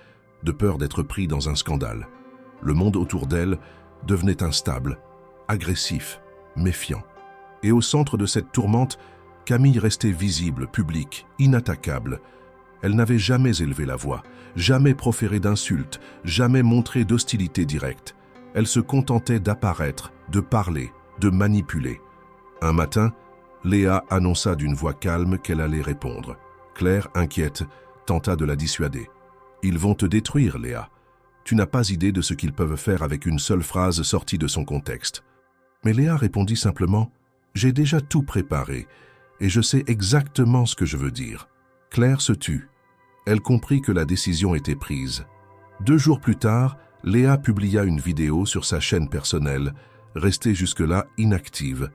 de peur d'être pris dans un scandale. Le monde autour d'elle devenait instable, agressif, méfiant. Et au centre de cette tourmente, Camille restait visible, publique, inattaquable. Elle n'avait jamais élevé la voix, jamais proféré d'insultes, jamais montré d'hostilité directe. Elle se contentait d'apparaître, de parler, de manipuler. Un matin, Léa annonça d'une voix calme qu'elle allait répondre. Claire, inquiète, tenta de la dissuader. « Ils vont te détruire, Léa. Tu n'as pas idée de ce qu'ils peuvent faire avec une seule phrase sortie de son contexte. » Mais Léa répondit simplement « J'ai déjà tout préparé et je sais exactement ce que je veux dire. » Claire se tut. Elle comprit que la décision était prise. 2 jours plus tard, Léa publia une vidéo sur sa chaîne personnelle, restée jusque-là inactive.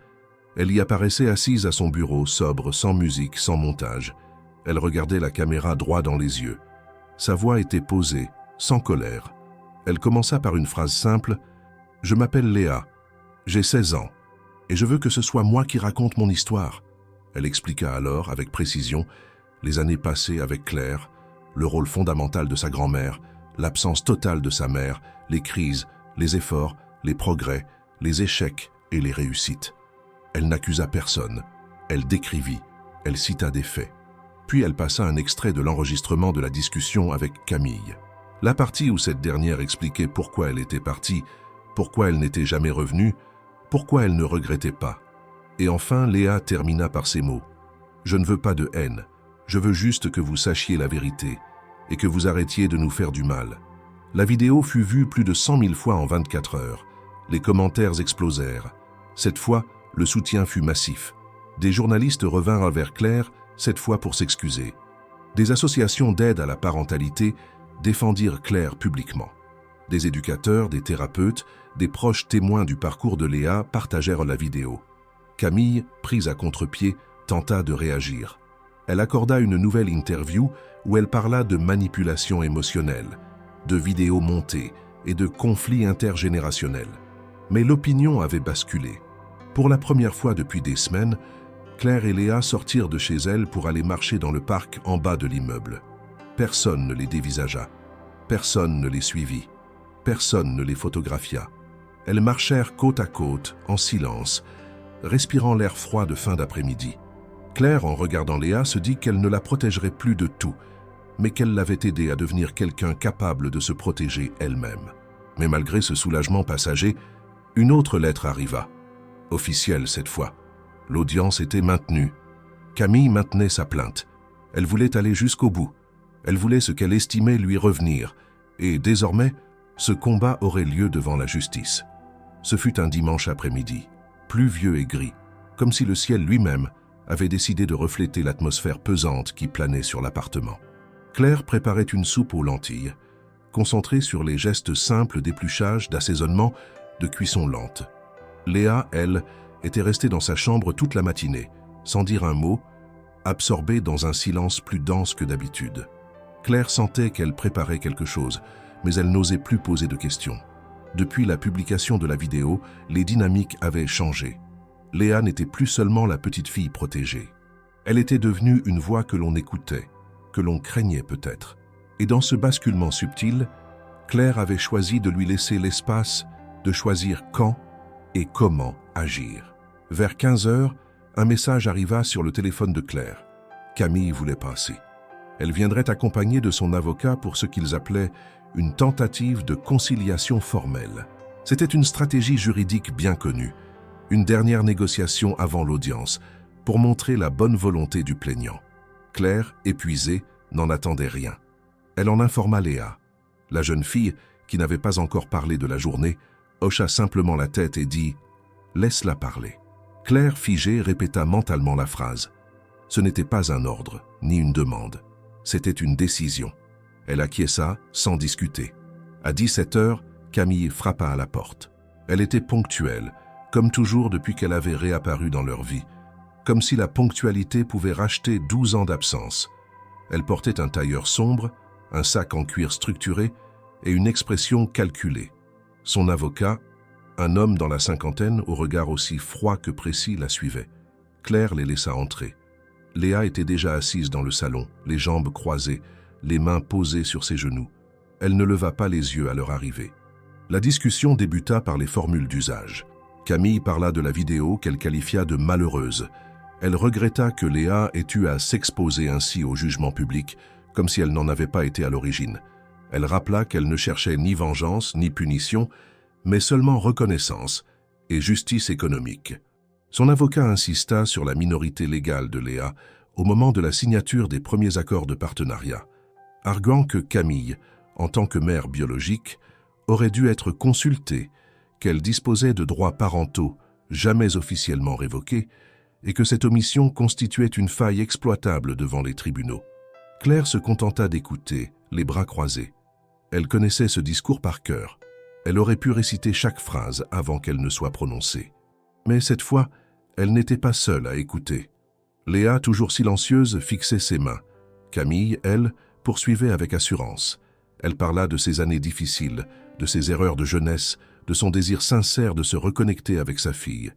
Elle y apparaissait assise à son bureau, sobre, sans musique, sans montage. Elle regardait la caméra droit dans les yeux. Sa voix était posée, sans colère. Elle commença par une phrase simple « Je m'appelle Léa, j'ai 16 ans, et je veux que ce soit moi qui raconte mon histoire. » Elle expliqua alors, avec précision, les années passées avec Claire, le rôle fondamental de sa grand-mère, l'absence totale de sa mère, les crises, les efforts, les progrès, les échecs et les réussites. Elle n'accusa personne, elle décrivit, elle cita des faits. Puis elle passa un extrait de l'enregistrement de la discussion avec Camille. La partie où cette dernière expliquait pourquoi elle était partie, pourquoi elle n'était jamais revenue, pourquoi elle ne regrettait pas. Et enfin, Léa termina par ces mots. « Je ne veux pas de haine, je veux juste que vous sachiez la vérité et que vous arrêtiez de nous faire du mal. » La vidéo fut vue plus de 100 000 fois en 24 heures. Les commentaires explosèrent. Cette fois, le soutien fut massif. Des journalistes revinrent vers Claire, cette fois pour s'excuser. Des associations d'aide à la parentalité défendirent Claire publiquement. Des éducateurs, des thérapeutes, des proches témoins du parcours de Léa partagèrent la vidéo. Camille, prise à contre-pied, tenta de réagir. Elle accorda une nouvelle interview où elle parla de manipulation émotionnelle, de vidéos montées et de conflits intergénérationnels. Mais l'opinion avait basculé. Pour la première fois depuis des semaines, Claire et Léa sortirent de chez elles pour aller marcher dans le parc en bas de l'immeuble. Personne ne les dévisagea. Personne ne les suivit. Personne ne les photographia. Elles marchèrent côte à côte, en silence, respirant l'air froid de fin d'après-midi. Claire, en regardant Léa, se dit qu'elle ne la protégerait plus de tout, mais qu'elle l'avait aidée à devenir quelqu'un capable de se protéger elle-même. Mais malgré ce soulagement passager, une autre lettre arriva. Officielle cette fois. L'audience était maintenue. Camille maintenait sa plainte. Elle voulait aller jusqu'au bout. Elle voulait ce qu'elle estimait lui revenir. Et désormais, ce combat aurait lieu devant la justice. Ce fut un dimanche après-midi, pluvieux et gris, comme si le ciel lui-même avait décidé de refléter l'atmosphère pesante qui planait sur l'appartement. Claire préparait une soupe aux lentilles, concentrée sur les gestes simples d'épluchage, d'assaisonnement, de cuisson lente. Léa, elle, était restée dans sa chambre toute la matinée, sans dire un mot, absorbée dans un silence plus dense que d'habitude. Claire sentait qu'elle préparait quelque chose, mais elle n'osait plus poser de questions. Depuis la publication de la vidéo, les dynamiques avaient changé. Léa n'était plus seulement la petite fille protégée. Elle était devenue une voix que l'on écoutait, que l'on craignait peut-être. Et dans ce basculement subtil, Claire avait choisi de lui laisser l'espace de choisir quand et comment agir. Vers 15 heures, un message arriva sur le téléphone de Claire. Camille voulait passer. Elle viendrait accompagnée de son avocat pour ce qu'ils appelaient une tentative de conciliation formelle. C'était une stratégie juridique bien connue, une dernière négociation avant l'audience, pour montrer la bonne volonté du plaignant. Claire, épuisée, n'en attendait rien. Elle en informa Léa. La jeune fille, qui n'avait pas encore parlé de la journée, hocha simplement la tête et dit « Laisse-la parler ». Claire, figée, répéta mentalement la phrase. Ce n'était pas un ordre, ni une demande. C'était une décision. Elle acquiesça sans discuter. À 17 heures, Camille frappa à la porte. Elle était ponctuelle, comme toujours depuis qu'elle avait réapparu dans leur vie, comme si la ponctualité pouvait racheter 12 ans d'absence. Elle portait un tailleur sombre, un sac en cuir structuré et une expression calculée. Son avocat, un homme dans la cinquantaine au regard aussi froid que précis, la suivait. Claire les laissa entrer. Léa était déjà assise dans le salon, les jambes croisées, les mains posées sur ses genoux. Elle ne leva pas les yeux à leur arrivée. La discussion débuta par les formules d'usage. Camille parla de la vidéo qu'elle qualifia de malheureuse. Elle regretta que Léa ait eu à s'exposer ainsi au jugement public, comme si elle n'en avait pas été à l'origine. Elle rappela qu'elle ne cherchait ni vengeance ni punition, mais seulement reconnaissance, et justice économique. Son avocat insista sur la minorité légale de Léa au moment de la signature des premiers accords de partenariat, arguant que Camille, en tant que mère biologique, aurait dû être consultée, qu'elle disposait de droits parentaux jamais officiellement révoqués et que cette omission constituait une faille exploitable devant les tribunaux. Claire se contenta d'écouter, les bras croisés. Elle connaissait ce discours par cœur. Elle aurait pu réciter chaque phrase avant qu'elle ne soit prononcée. Mais cette fois, elle n'était pas seule à écouter. Léa, toujours silencieuse, fixait ses mains. Camille, elle, poursuivait avec assurance. Elle parla de ses années difficiles, de ses erreurs de jeunesse, de son désir sincère de se reconnecter avec sa fille.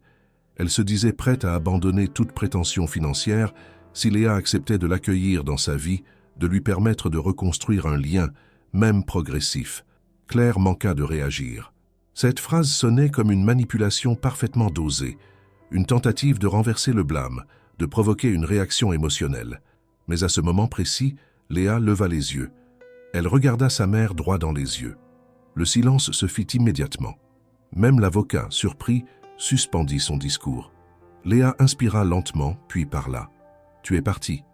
Elle se disait prête à abandonner toute prétention financière si Léa acceptait de l'accueillir dans sa vie, de lui permettre de reconstruire un lien, même progressif. Claire manqua de réagir. Cette phrase sonnait comme une manipulation parfaitement dosée, une tentative de renverser le blâme, de provoquer une réaction émotionnelle. Mais à ce moment précis, Léa leva les yeux. Elle regarda sa mère droit dans les yeux. Le silence se fit immédiatement. Même l'avocat, surpris, suspendit son discours. Léa inspira lentement, puis parla. « Tu es parti.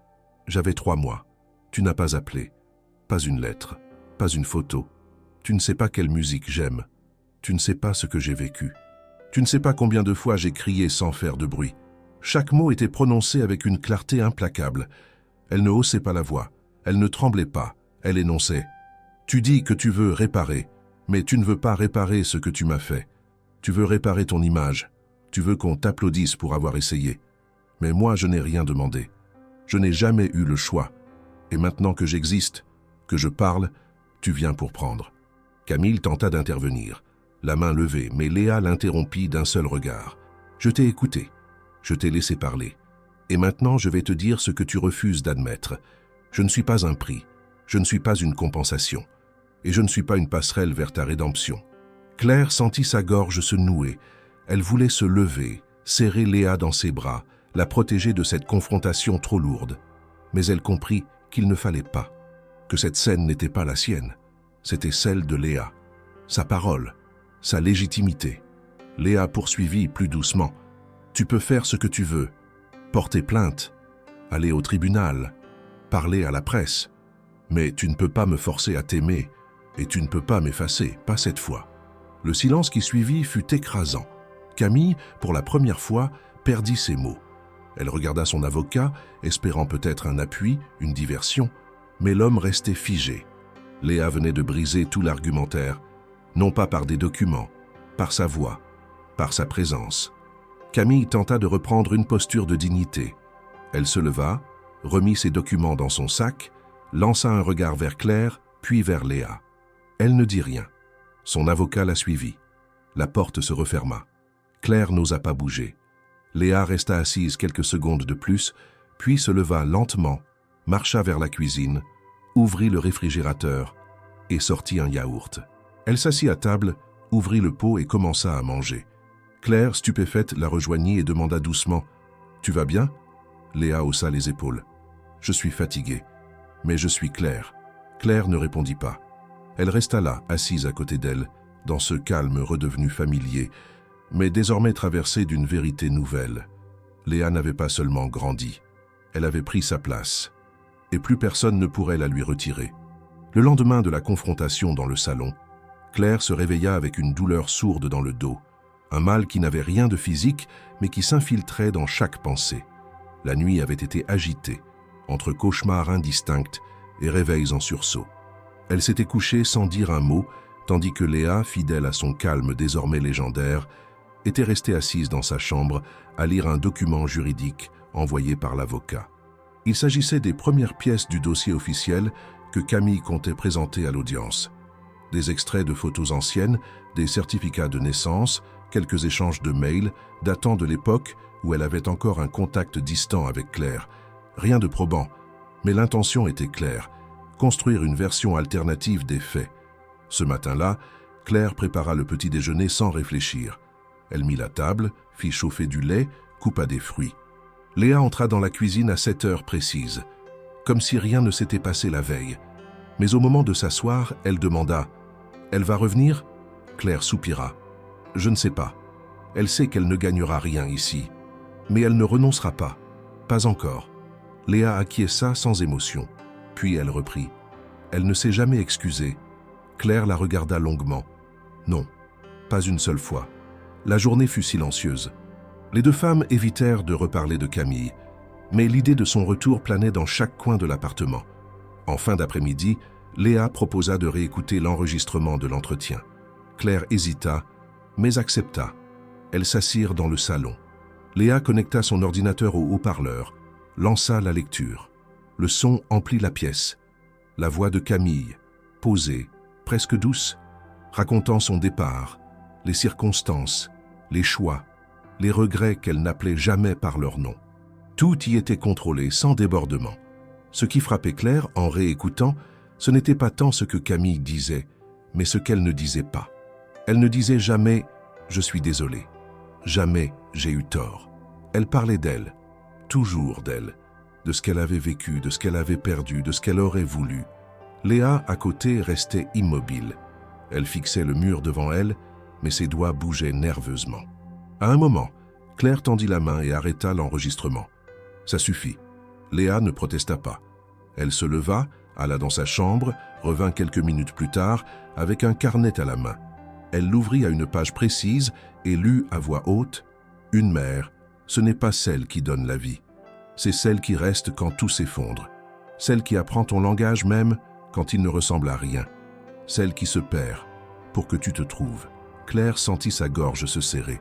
J'avais 3 mois. Tu n'as pas appelé. Pas une lettre. Pas une photo. Tu ne sais pas quelle musique j'aime. Tu ne sais pas ce que j'ai vécu. Tu ne sais pas combien de fois j'ai crié sans faire de bruit. Chaque mot était prononcé avec une clarté implacable. Elle ne haussait pas la voix. Elle ne tremblait pas. Elle énonçait. Tu dis que tu veux réparer, mais tu ne veux pas réparer ce que tu m'as fait. Tu veux réparer ton image. Tu veux qu'on t'applaudisse pour avoir essayé. Mais moi, je n'ai rien demandé. Je n'ai jamais eu le choix. Et maintenant que j'existe, que je parle, tu viens pour prendre. » Camille tenta d'intervenir, la main levée, mais Léa l'interrompit d'un seul regard. « Je t'ai écouté. Je t'ai laissé parler. Et maintenant, je vais te dire ce que tu refuses d'admettre. Je ne suis pas un prix. Je ne suis pas une compensation. Et je ne suis pas une passerelle vers ta rédemption. » Claire sentit sa gorge se nouer. Elle voulait se lever, serrer Léa dans ses bras, la protéger de cette confrontation trop lourde. Mais elle comprit qu'il ne fallait pas, que cette scène n'était pas la sienne. C'était celle de Léa, sa parole, sa légitimité. Léa poursuivit plus doucement. « Tu peux faire ce que tu veux, porter plainte, aller au tribunal, parler à la presse, mais tu ne peux pas me forcer à t'aimer et tu ne peux pas m'effacer, pas cette fois. » Le silence qui suivit fut écrasant. Camille, pour la première fois, perdit ses mots. Elle regarda son avocat, espérant peut-être un appui, une diversion, mais l'homme restait figé. Léa venait de briser tout l'argumentaire, non pas par des documents, par sa voix, par sa présence. Camille tenta de reprendre une posture de dignité. Elle se leva, remit ses documents dans son sac, lança un regard vers Claire, puis vers Léa. Elle ne dit rien. Son avocat la suivit. La porte se referma. Claire n'osa pas bouger. Léa resta assise quelques secondes de plus, puis se leva lentement, marcha vers la cuisine, ouvrit le réfrigérateur et sortit un yaourt. Elle s'assit à table, ouvrit le pot et commença à manger. Claire, stupéfaite, la rejoignit et demanda doucement « Tu vas bien ?» Léa haussa les épaules. « Je suis fatiguée, mais je suis Claire. » Claire ne répondit pas. Elle resta là, assise à côté d'elle, dans ce calme redevenu familier, mais désormais traversé d'une vérité nouvelle. Léa n'avait pas seulement grandi, elle avait pris sa place, et plus personne ne pourrait la lui retirer. Le lendemain de la confrontation dans le salon, Claire se réveilla avec une douleur sourde dans le dos, un mal qui n'avait rien de physique, mais qui s'infiltrait dans chaque pensée. La nuit avait été agitée, entre cauchemars indistincts et réveils en sursaut. Elle s'était couchée sans dire un mot, tandis que Léa, fidèle à son calme désormais légendaire, était restée assise dans sa chambre à lire un document juridique envoyé par l'avocat. Il s'agissait des premières pièces du dossier officiel que Camille comptait présenter à l'audience. Des extraits de photos anciennes, des certificats de naissance, quelques échanges de mails datant de l'époque où elle avait encore un contact distant avec Claire. Rien de probant, mais l'intention était claire, construire une version alternative des faits. Ce matin-là, Claire prépara le petit déjeuner sans réfléchir. Elle mit la table, fit chauffer du lait, coupa des fruits. Léa entra dans la cuisine à 7 heures précises, comme si rien ne s'était passé la veille. Mais au moment de s'asseoir, elle demanda « Elle va revenir ?» Claire soupira. « Je ne sais pas. Elle sait qu'elle ne gagnera rien ici. Mais elle ne renoncera pas. Pas encore. Léa acquiesça sans émotion. Puis elle reprit. Elle ne s'est jamais excusée. Claire la regarda longuement. Non, pas une seule fois. La journée fut silencieuse. Les deux femmes évitèrent de reparler de Camille, mais l'idée de son retour planait dans chaque coin de l'appartement. En fin d'après-midi, Léa proposa de réécouter l'enregistrement de l'entretien. Claire hésita, mais accepta. Elles s'assirent dans le salon. Léa connecta son ordinateur au haut-parleur, lança la lecture. Le son emplit la pièce. La voix de Camille, posée, presque douce, racontant son départ, les circonstances, les choix, les regrets qu'elle n'appelait jamais par leur nom. Tout y était contrôlé, sans débordement. Ce qui frappait Claire en réécoutant, ce n'était pas tant ce que Camille disait, mais ce qu'elle ne disait pas. Elle ne disait jamais « je suis désolée », jamais « j'ai eu tort ». Elle parlait d'elle, toujours d'elle, de ce qu'elle avait vécu, de ce qu'elle avait perdu, de ce qu'elle aurait voulu. Léa, à côté, restait immobile. Elle fixait le mur devant elle, mais ses doigts bougeaient nerveusement. À un moment, Claire tendit la main et arrêta l'enregistrement. Ça suffit. Léa ne protesta pas. Elle se leva, alla dans sa chambre, revint quelques minutes plus tard avec un carnet à la main. Elle l'ouvrit à une page précise et lut à voix haute « Une mère, ce n'est pas celle qui donne la vie. C'est celle qui reste quand tout s'effondre. Celle qui apprend ton langage même quand il ne ressemble à rien. Celle qui se perd pour que tu te trouves. » Claire sentit sa gorge se serrer.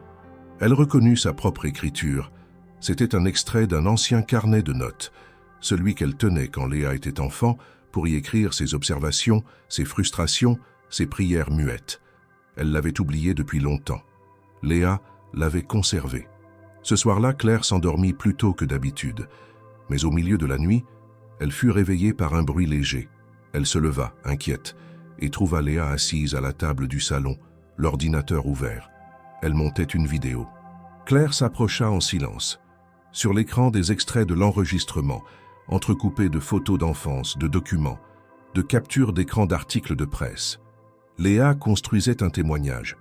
Elle reconnut sa propre écriture. C'était un extrait d'un ancien carnet de notes, celui qu'elle tenait quand Léa était enfant pour y écrire ses observations, ses frustrations, ses prières muettes. Elle l'avait oublié depuis longtemps. Léa l'avait conservé. Ce soir-là, Claire s'endormit plus tôt que d'habitude. Mais au milieu de la nuit, elle fut réveillée par un bruit léger. Elle se leva, inquiète, et trouva Léa assise à la table du salon, l'ordinateur ouvert. Elle montait une vidéo. Claire s'approcha en silence. Sur l'écran, des extraits de l'enregistrement, entrecoupés de photos d'enfance, de documents, de captures d'écran d'articles de presse. Léa construisait un témoignage,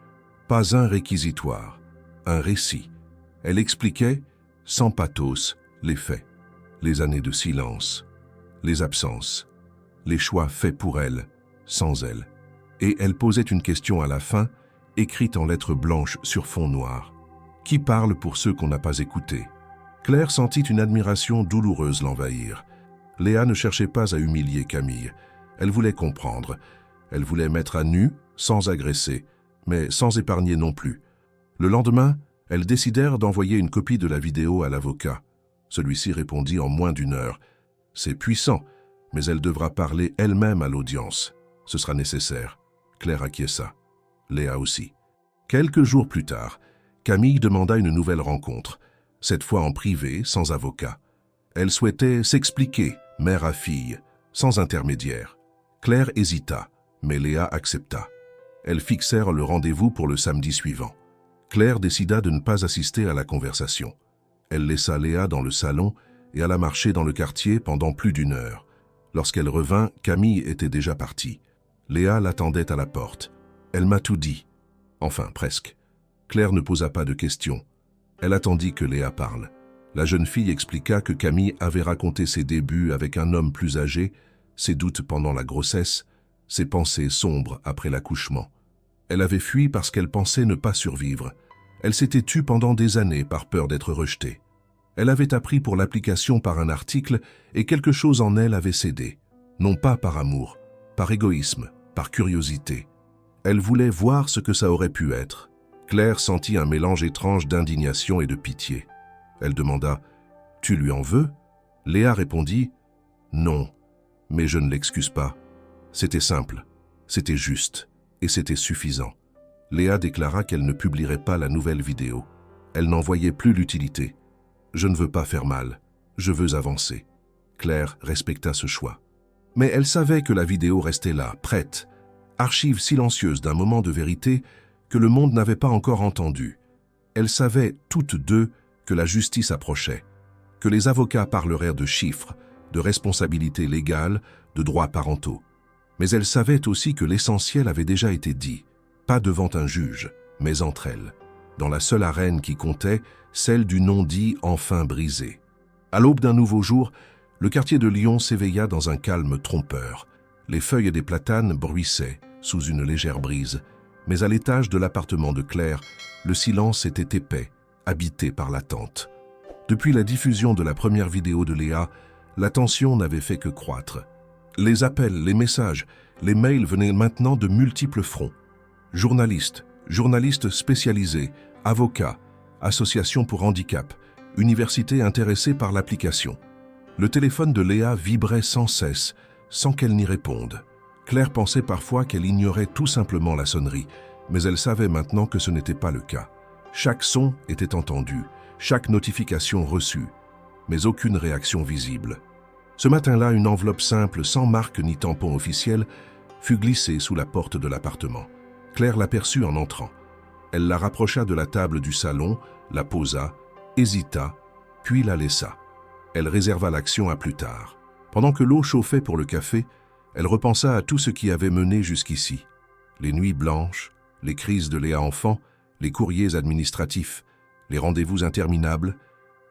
pas un réquisitoire, un récit. Elle expliquait, sans pathos, les faits, les années de silence, les absences, les choix faits pour elle, sans elle. Et elle posait une question à la fin, écrite en lettres blanches sur fond noir. Qui parle pour ceux qu'on n'a pas écoutés? Claire sentit une admiration douloureuse l'envahir. Léa ne cherchait pas à humilier Camille. Elle voulait comprendre. Elle voulait mettre à nu, sans agresser, mais sans épargner non plus. Le lendemain, elles décidèrent d'envoyer une copie de la vidéo à l'avocat. Celui-ci répondit en moins d'une heure. C'est puissant, mais elle devra parler elle-même à l'audience. Ce sera nécessaire. Claire acquiesça. Léa aussi. Quelques jours plus tard, Camille demanda une nouvelle rencontre, cette fois en privé, sans avocat. Elle souhaitait s'expliquer, mère à fille, sans intermédiaire. Claire hésita, mais Léa accepta. Elles fixèrent le rendez-vous pour le samedi suivant. Claire décida de ne pas assister à la conversation. Elle laissa Léa dans le salon et alla marcher dans le quartier pendant plus d'une heure. Lorsqu'elle revint, Camille était déjà partie. Léa l'attendait à la porte. Elle m'a tout dit. Enfin, presque. Claire ne posa pas de questions. Elle attendit que Léa parle. La jeune fille expliqua que Camille avait raconté ses débuts avec un homme plus âgé, ses doutes pendant la grossesse, ses pensées sombres après l'accouchement. Elle avait fui parce qu'elle pensait ne pas survivre. Elle s'était tue pendant des années par peur d'être rejetée. Elle avait appris pour l'application par un article et quelque chose en elle avait cédé. Non pas par amour, par égoïsme, par curiosité. Elle voulait voir ce que ça aurait pu être. Claire sentit un mélange étrange d'indignation et de pitié. Elle demanda « Tu lui en veux ?» Léa répondit « Non, mais je ne l'excuse pas. C'était simple, c'était juste, et c'était suffisant. » Léa déclara qu'elle ne publierait pas la nouvelle vidéo. Elle n'en voyait plus l'utilité. « Je ne veux pas faire mal, je veux avancer. » Claire respecta ce choix. Mais elle savait que la vidéo restait là, prête, archive silencieuse d'un moment de vérité que le monde n'avait pas encore entendu. Elle savait toutes deux que la justice approchait, que les avocats parleraient de chiffres, de responsabilités légales, de droits parentaux. Mais elle savait aussi que l'essentiel avait déjà été dit, pas devant un juge, mais entre elles. dans la seule arène qui comptait, celle du non-dit enfin brisé. À l'aube d'un nouveau jour, le quartier de Lyon s'éveilla dans un calme trompeur. Les feuilles des platanes bruissaient sous une légère brise, mais à l'étage de l'appartement de Claire, le silence était épais, habité par l'attente. Depuis la diffusion de la première vidéo de Léa, la tension n'avait fait que croître. Les appels, les messages, les mails venaient maintenant de multiples fronts. Journalistes, journalistes spécialisés, avocats, associations pour handicap, universités intéressées par l'application. Le téléphone de Léa vibrait sans cesse, sans qu'elle n'y réponde. Claire pensait parfois qu'elle ignorait tout simplement la sonnerie, mais elle savait maintenant que ce n'était pas le cas. Chaque son était entendu, chaque notification reçue, mais aucune réaction visible. Ce matin-là, une enveloppe simple, sans marque ni tampon officiel, fut glissée sous la porte de l'appartement. Claire l'aperçut en entrant. Elle la rapprocha de la table du salon, la posa, hésita, puis la laissa. Elle réserva l'action à plus tard. Pendant que l'eau chauffait pour le café, elle repensa à tout ce qui avait mené jusqu'ici. Les nuits blanches, les crises de Léa enfant, les courriers administratifs, les rendez-vous interminables,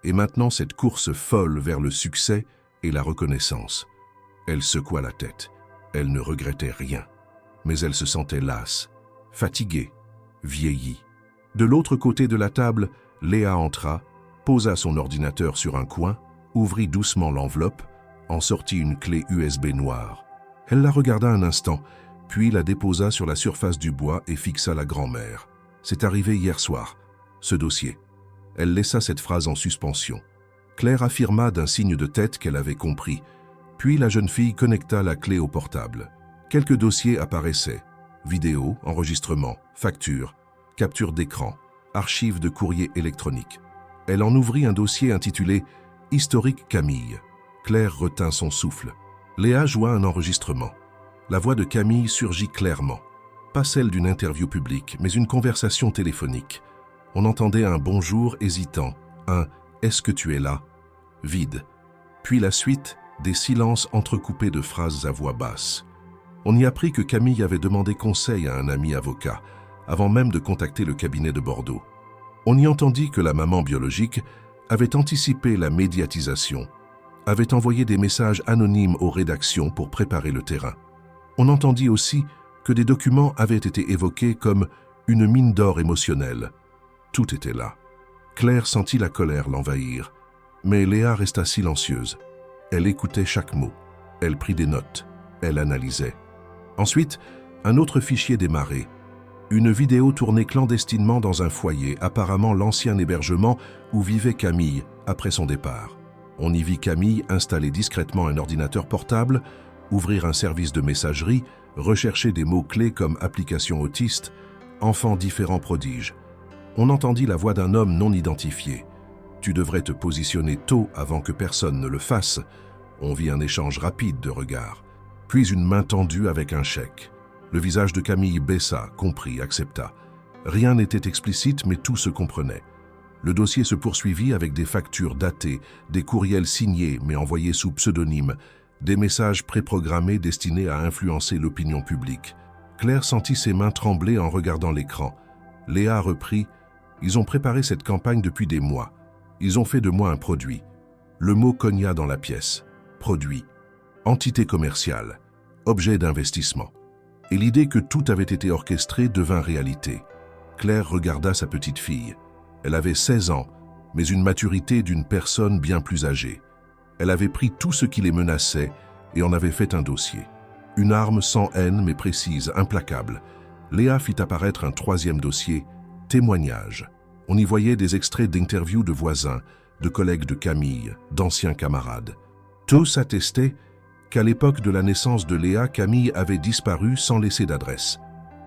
et maintenant cette course folle vers le succès et la reconnaissance. Elle secoua la tête. Elle ne regrettait rien. Mais elle se sentait lasse, fatiguée, vieillie. De l'autre côté de la table, Léa entra, posa son ordinateur sur un coin, ouvrit doucement l'enveloppe, en sortit une clé USB noire. Elle la regarda un instant, puis la déposa sur la surface du bois et fixa la grand-mère. C'est arrivé hier soir, ce dossier. Elle laissa cette phrase en suspension. Claire affirma d'un signe de tête qu'elle avait compris, puis la jeune fille connecta la clé au portable. Quelques dossiers apparaissaient. Vidéos, enregistrements, factures, captures d'écran, archives de courrier électronique. Elle en ouvrit un dossier intitulé « Historique Camille ». Claire retint son souffle. Léa joua un enregistrement. La voix de Camille surgit clairement. Pas celle d'une interview publique, mais une conversation téléphonique. On entendait un bonjour hésitant, un « Est-ce que tu es là ?» vide. Puis la suite, des silences entrecoupés de phrases à voix basse. On y apprit que Camille avait demandé conseil à un ami avocat, avant même de contacter le cabinet de Bordeaux. On y entendit que la maman biologique avait anticipé la médiatisation, avait envoyé des messages anonymes aux rédactions pour préparer le terrain. On entendit aussi que des documents avaient été évoqués comme une mine d'or émotionnelle. Tout était là. Claire sentit la colère l'envahir, mais Léa resta silencieuse. Elle écoutait chaque mot. Elle prit des notes. Elle analysait. Ensuite, un autre fichier démarrait. Une vidéo tournée clandestinement dans un foyer, apparemment l'ancien hébergement où vivait Camille après son départ. On y vit Camille installer discrètement un ordinateur portable, ouvrir un service de messagerie, rechercher des mots-clés comme application autiste, enfants différents prodiges. On entendit la voix d'un homme non identifié. Tu devrais te positionner tôt avant que personne ne le fasse. On vit un échange rapide de regards. Puis une main tendue avec un chèque. Le visage de Camille baissa, comprit, accepta. Rien n'était explicite, mais tout se comprenait. Le dossier se poursuivit avec des factures datées, des courriels signés mais envoyés sous pseudonyme, des messages préprogrammés destinés à influencer l'opinion publique. Claire sentit ses mains trembler en regardant l'écran. Léa reprit « Ils ont préparé cette campagne depuis des mois. Ils ont fait de moi un produit. » Le mot cogna dans la pièce. Produit. Entité commerciale. Objet d'investissement. Et l'idée que tout avait été orchestré devint réalité. Claire regarda sa petite fille. Elle avait 16 ans, mais une maturité d'une personne bien plus âgée. Elle avait pris tout ce qui les menaçait et en avait fait un dossier. Une arme sans haine mais précise, implacable. Léa fit apparaître un troisième dossier, témoignage. On y voyait des extraits d'interviews de voisins, de collègues de Camille, d'anciens camarades. Tous attestaient qu'à l'époque de la naissance de Léa, Camille avait disparu sans laisser d'adresse.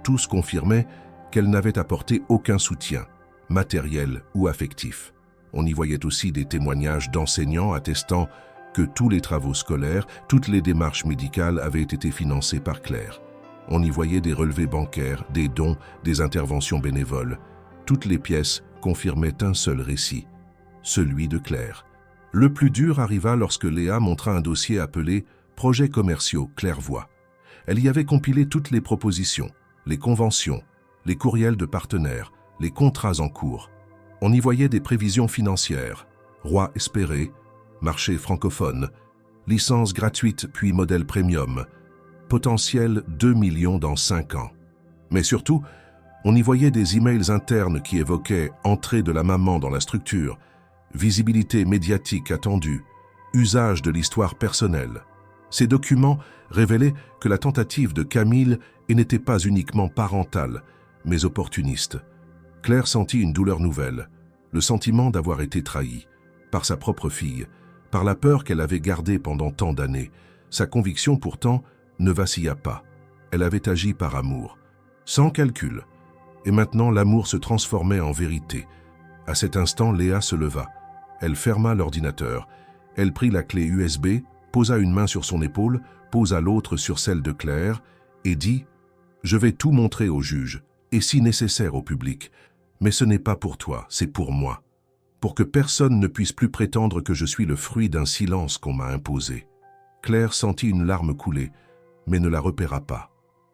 Tous confirmaient qu'elle n'avait apporté aucun soutien, matériel ou affectif. On y voyait aussi des témoignages d'enseignants attestant que tous les travaux scolaires, toutes les démarches médicales avaient été financées par Claire. On y voyait des relevés bancaires, des dons, des interventions bénévoles. Toutes les pièces confirmaient un seul récit, celui de Claire. Le plus dur arriva lorsque Léa montra un dossier appelé « Projets commerciaux Clairvoix ». Elle y avait compilé toutes les propositions, les conventions, les courriels de partenaires, les contrats en cours. On y voyait des prévisions financières, roi espéré, marché francophone, licence gratuite puis modèle premium, potentiel 2 millions dans 5 ans. Mais surtout, on y voyait des emails internes qui évoquaient entrée de la maman dans la structure, visibilité médiatique attendue, usage de l'histoire personnelle. Ces documents révélaient que la tentative de Camille n'était pas uniquement parentale, mais opportuniste. Claire sentit une douleur nouvelle, le sentiment d'avoir été trahie, par sa propre fille, par la peur qu'elle avait gardée pendant tant d'années. Sa conviction pourtant ne vacilla pas. Elle avait agi par amour, sans calcul. Et maintenant l'amour se transformait en vérité. À cet instant, Léa se leva. Elle ferma l'ordinateur. Elle prit la clé USB, posa une main sur son épaule, posa l'autre sur celle de Claire et dit « Je vais tout montrer au juge, et si nécessaire au public. Mais ce n'est pas pour toi, c'est pour moi. Pour que personne ne puisse plus prétendre que je suis le fruit d'un silence qu'on m'a imposé. » Claire sentit une larme couler, mais ne la repéra pas.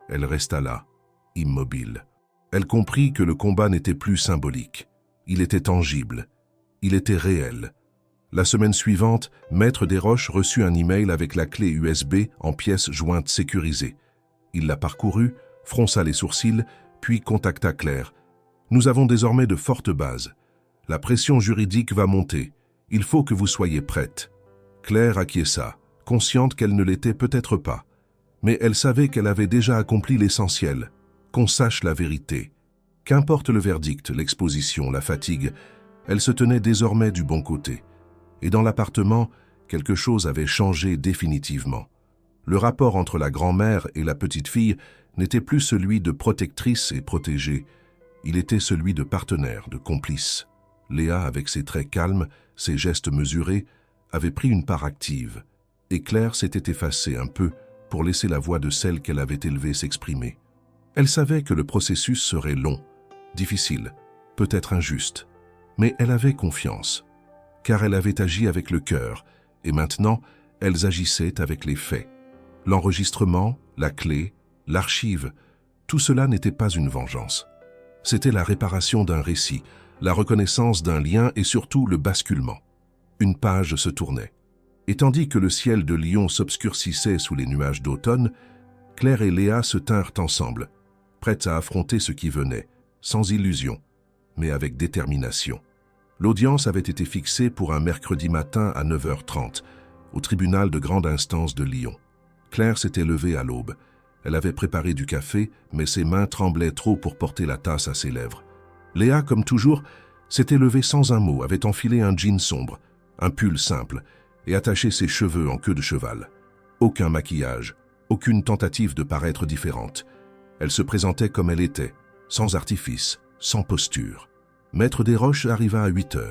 Elle resta là, immobile. Elle comprit que le combat n'était plus symbolique. Il était tangible. Il était réel. La semaine suivante, Maître Desroches reçut un email avec la clé USB en pièce jointe sécurisée. Il la parcourut, fronça les sourcils, puis contacta Claire. « Nous avons désormais de fortes bases. La pression juridique va monter. Il faut que vous soyez prête. » Claire acquiesça, consciente qu'elle ne l'était peut-être pas. Mais elle savait qu'elle avait déjà accompli l'essentiel, qu'on sache la vérité. Qu'importe le verdict, l'exposition, la fatigue, elle se tenait désormais du bon côté. Et dans l'appartement, quelque chose avait changé définitivement. Le rapport entre la grand-mère et la petite-fille n'était plus celui de protectrice et protégée. Il était celui de partenaire, de complice. Léa, avec ses traits calmes, ses gestes mesurés, avait pris une part active. Et Claire s'était effacée un peu pour laisser la voix de celle qu'elle avait élevée s'exprimer. Elle savait que le processus serait long, difficile, peut-être injuste. Mais elle avait confiance, car elle avait agi avec le cœur, et maintenant, elles agissaient avec les faits. L'enregistrement, la clé, l'archive, tout cela n'était pas une vengeance. C'était la réparation d'un récit, la reconnaissance d'un lien et surtout le basculement. Une page se tournait. Et tandis que le ciel de Lyon s'obscurcissait sous les nuages d'automne, Claire et Léa se tinrent ensemble, prêtes à affronter ce qui venait, sans illusion, mais avec détermination. L'audience avait été fixée pour un mercredi matin à 9h30, au tribunal de grande instance de Lyon. Claire s'était levée à l'aube. Elle avait préparé du café, mais ses mains tremblaient trop pour porter la tasse à ses lèvres. Léa, comme toujours, s'était levée sans un mot, avait enfilé un jean sombre, un pull simple, et attaché ses cheveux en queue de cheval. Aucun maquillage, aucune tentative de paraître différente. Elle se présentait comme elle était, sans artifice, sans posture. Maître Desroches arriva à 8h.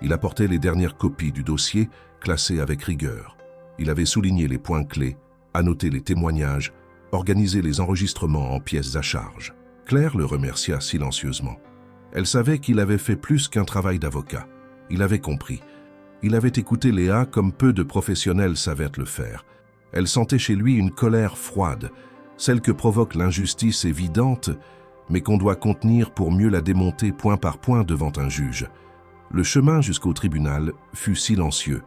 Il apportait les dernières copies du dossier, classées avec rigueur. Il avait souligné les points clés, annoté les témoignages, organisé les enregistrements en pièces à charge. Claire le remercia silencieusement. Elle savait qu'il avait fait plus qu'un travail d'avocat. Il avait compris. Il avait écouté Léa comme peu de professionnels savaient le faire. Elle sentait chez lui une colère froide, celle que provoque l'injustice évidente, mais qu'on doit contenir pour mieux la démonter point par point devant un juge. Le chemin jusqu'au tribunal fut silencieux.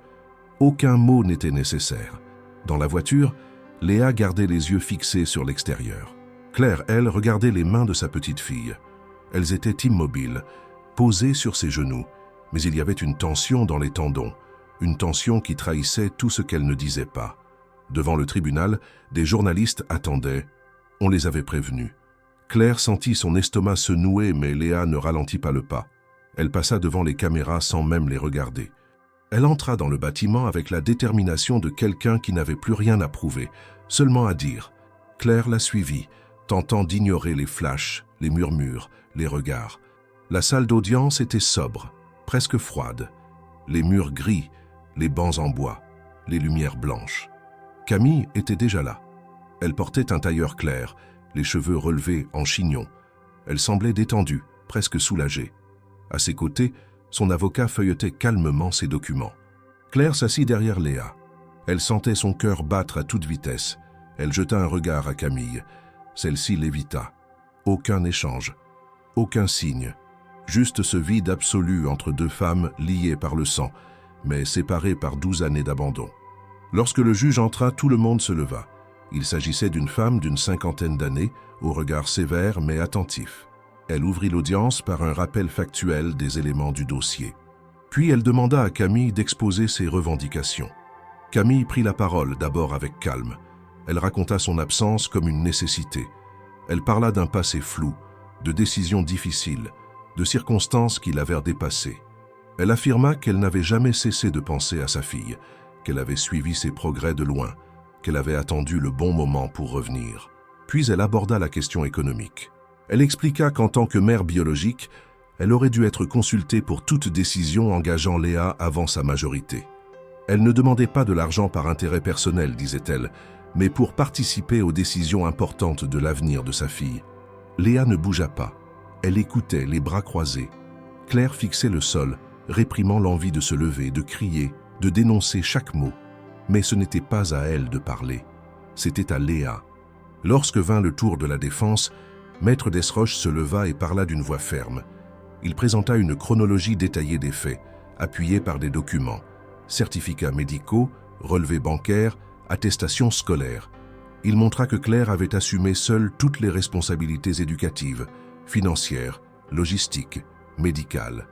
Aucun mot n'était nécessaire. Dans la voiture, Léa gardait les yeux fixés sur l'extérieur. Claire, elle, regardait les mains de sa petite-fille. Elles étaient immobiles, posées sur ses genoux, mais il y avait une tension dans les tendons, une tension qui trahissait tout ce qu'elle ne disait pas. Devant le tribunal, des journalistes attendaient. On les avait prévenus. Claire sentit son estomac se nouer, mais Léa ne ralentit pas le pas. Elle passa devant les caméras sans même les regarder. Elle entra dans le bâtiment avec la détermination de quelqu'un qui n'avait plus rien à prouver, seulement à dire. Claire la suivit, tentant d'ignorer les flashs, les murmures, les regards. La salle d'audience était sobre, presque froide. Les murs gris, les bancs en bois, les lumières blanches. Camille était déjà là. Elle portait un tailleur clair, les cheveux relevés en chignon. Elle semblait détendue, presque soulagée. À ses côtés, son avocat feuilletait calmement ses documents. Claire s'assit derrière Léa. Elle sentait son cœur battre à toute vitesse. Elle jeta un regard à Camille. Celle-ci l'évita. Aucun échange, aucun signe, Juste ce vide absolu entre deux femmes liées par le sang, mais séparées par 12 années d'abandon. Lorsque le juge entra, tout le monde se leva. Il s'agissait d'une femme d'une 50aine d'années, au regard sévère mais attentif. Elle ouvrit l'audience par un rappel factuel des éléments du dossier. Puis elle demanda à Camille d'exposer ses revendications. Camille prit la parole, d'abord avec calme. Elle raconta son absence comme une nécessité. Elle parla d'un passé flou, de décisions difficiles, de circonstances qui l'avaient dépassée. Elle affirma qu'elle n'avait jamais cessé de penser à sa fille, qu'elle avait suivi ses progrès de loin, qu'elle avait attendu le bon moment pour revenir. Puis elle aborda la question économique. Elle expliqua qu'en tant que mère biologique, elle aurait dû être consultée pour toute décision engageant Léa avant sa majorité. Elle ne demandait pas de l'argent par intérêt personnel, disait-elle, mais pour participer aux décisions importantes de l'avenir de sa fille. Léa ne bougea pas. Elle écoutait, les bras croisés. Claire fixait le sol, réprimant l'envie de se lever, de crier, de dénoncer chaque mot. Mais ce n'était pas à elle de parler. C'était à Léa. Lorsque vint le tour de la défense, Maître Desroches se leva et parla d'une voix ferme. Il présenta une chronologie détaillée des faits, appuyée par des documents, certificats médicaux, relevés bancaires, attestations scolaires. Il montra que Claire avait assumé seule toutes les responsabilités éducatives, financières, logistiques, médicales.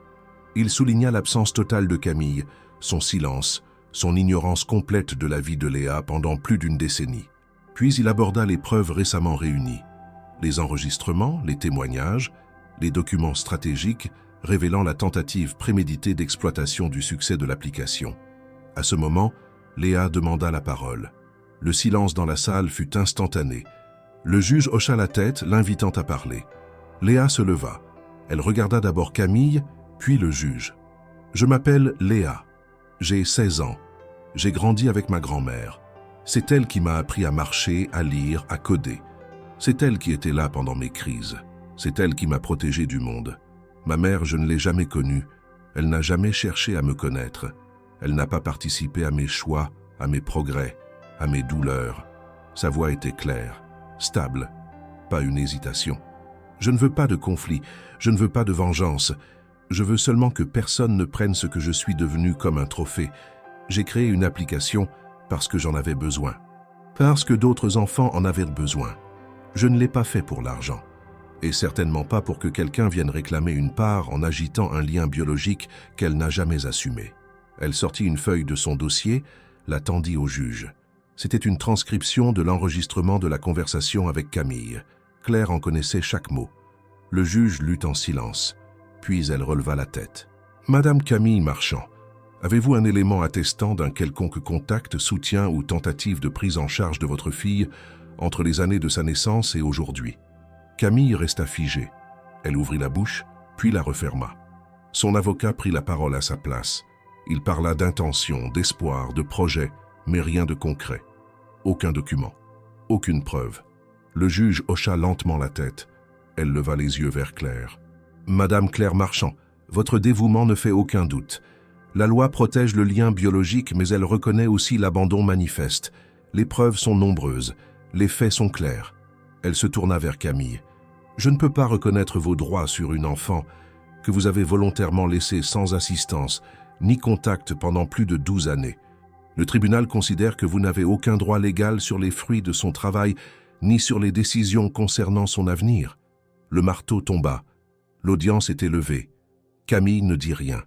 Il souligna l'absence totale de Camille, son silence, son ignorance complète de la vie de Léa pendant plus d'une décennie. Puis il aborda les preuves récemment réunies. Les enregistrements, les témoignages, les documents stratégiques révélant la tentative préméditée d'exploitation du succès de l'application. À ce moment, Léa demanda la parole. Le silence dans la salle fut instantané. Le juge hocha la tête, l'invitant à parler. Léa se leva. Elle regarda d'abord Camille, puis le juge. « Je m'appelle Léa. J'ai 16 ans. J'ai grandi avec ma grand-mère. C'est elle qui m'a appris à marcher, à lire, à coder. C'est elle qui était là pendant mes crises. C'est elle qui m'a protégé du monde. Ma mère, je ne l'ai jamais connue. Elle n'a jamais cherché à me connaître. Elle n'a pas participé à mes choix, à mes progrès, à mes douleurs. Sa voix était claire, stable, pas une hésitation. Je ne veux pas de conflit, je ne veux pas de vengeance. Je veux seulement que personne ne prenne ce que je suis devenu comme un trophée. J'ai créé une application parce que j'en avais besoin. Parce que d'autres enfants en avaient besoin. Je ne l'ai pas fait pour l'argent. Et certainement pas pour que quelqu'un vienne réclamer une part en agitant un lien biologique qu'elle n'a jamais assumé. Elle sortit une feuille de son dossier, la tendit au juge. C'était une transcription de l'enregistrement de la conversation avec Camille. Claire en connaissait chaque mot. Le juge lut en silence, puis elle releva la tête. « Madame Camille Marchand, avez-vous un élément attestant d'un quelconque contact, soutien ou tentative de prise en charge de votre fille entre les années de sa naissance et aujourd'hui ?» Camille resta figée. Elle ouvrit la bouche, puis la referma. Son avocat prit la parole à sa place. Il parla d'intention, d'espoir, de projet, mais rien de concret. Aucun document, aucune preuve. Le juge hocha lentement la tête. Elle leva les yeux vers Claire. « Madame Claire Marchand, votre dévouement ne fait aucun doute. La loi protège le lien biologique, mais elle reconnaît aussi l'abandon manifeste. Les preuves sont nombreuses, les faits sont clairs. » Elle se tourna vers Camille. « Je ne peux pas reconnaître vos droits sur une enfant que vous avez volontairement laissée sans assistance, ni contact pendant plus de 12 années. Le tribunal considère que vous n'avez aucun droit légal sur les fruits de son travail, ni sur les décisions concernant son avenir. » Le marteau tomba. L'audience était levée. Camille ne dit rien.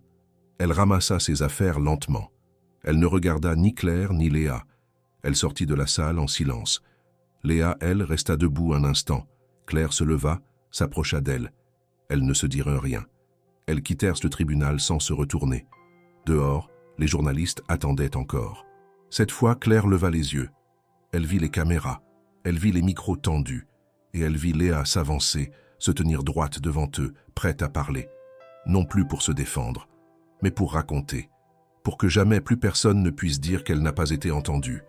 Elle ramassa ses affaires lentement. Elle ne regarda ni Claire ni Léa. Elle sortit de la salle en silence. Léa, elle, resta debout un instant. Claire se leva, s'approcha d'elle. Elles ne se dirent rien. Elles quittèrent le tribunal sans se retourner. Dehors, les journalistes attendaient encore. Cette fois, Claire leva les yeux. Elle vit les caméras, elle vit les micros tendus, et elle vit Léa s'avancer, se tenir droite devant eux, prête à parler. Non plus pour se défendre, mais pour raconter, pour que jamais plus personne ne puisse dire qu'elle n'a pas été entendue.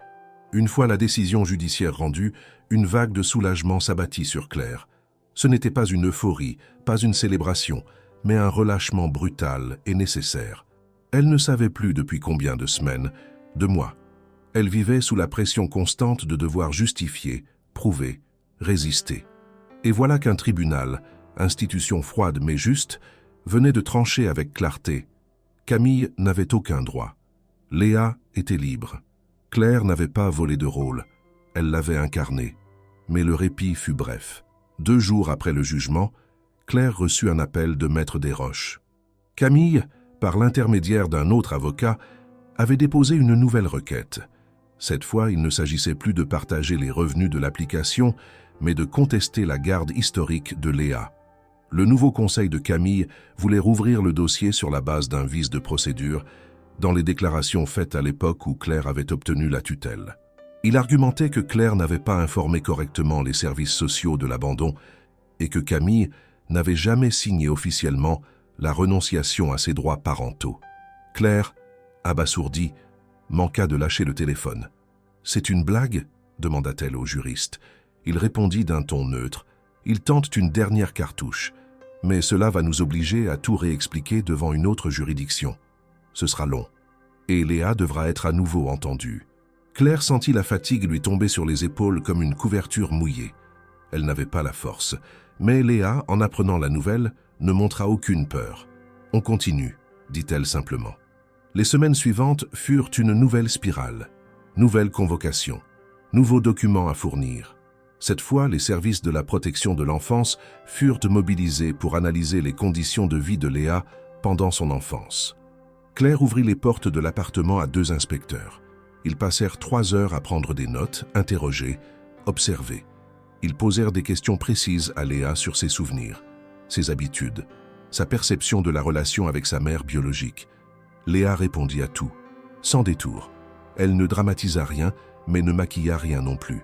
Une fois la décision judiciaire rendue, une vague de soulagement s'abattit sur Claire. Ce n'était pas une euphorie, pas une célébration, mais un relâchement brutal et nécessaire. Elle ne savait plus depuis combien de semaines, de mois. Elle vivait sous la pression constante de devoir justifier, prouver, résister. Et voilà qu'un tribunal, institution froide mais juste, venait de trancher avec clarté. Camille n'avait aucun droit. Léa était libre. Claire n'avait pas volé de rôle. Elle l'avait incarné. Mais le répit fut bref. 2 jours après le jugement, Claire reçut un appel de Maître Desroches. Camille, par l'intermédiaire d'un autre avocat, avait déposé une nouvelle requête. Cette fois, il ne s'agissait plus de partager les revenus de l'application, mais de contester la garde historique de Léa. Le nouveau conseil de Camille voulait rouvrir le dossier sur la base d'un vice de procédure, dans les déclarations faites à l'époque où Claire avait obtenu la tutelle. Il argumentait que Claire n'avait pas informé correctement les services sociaux de l'abandon et que Camille n'avait jamais signé officiellement la renonciation à ses droits parentaux. Claire, abasourdie, manqua de lâcher le téléphone. « C'est une blague ?» demanda-t-elle au juriste. Il répondit d'un ton neutre. « Ils tentent une dernière cartouche, mais cela va nous obliger à tout réexpliquer devant une autre juridiction. Ce sera long, et Léa devra être à nouveau entendue. » Claire sentit la fatigue lui tomber sur les épaules comme une couverture mouillée. Elle n'avait pas la force, mais Léa, en apprenant la nouvelle, ne montra aucune peur. « On continue », dit-elle simplement. Les semaines suivantes furent une nouvelle spirale, nouvelle convocation, nouveaux documents à fournir. Cette fois, les services de la protection de l'enfance furent mobilisés pour analyser les conditions de vie de Léa pendant son enfance. Claire ouvrit les portes de l'appartement à 2 inspecteurs. Ils passèrent 3 heures à prendre des notes, interroger, observer. Ils posèrent des questions précises à Léa sur ses souvenirs, ses habitudes, sa perception de la relation avec sa mère biologique. Léa répondit à tout, sans détour. Elle ne dramatisa rien, mais ne maquilla rien non plus.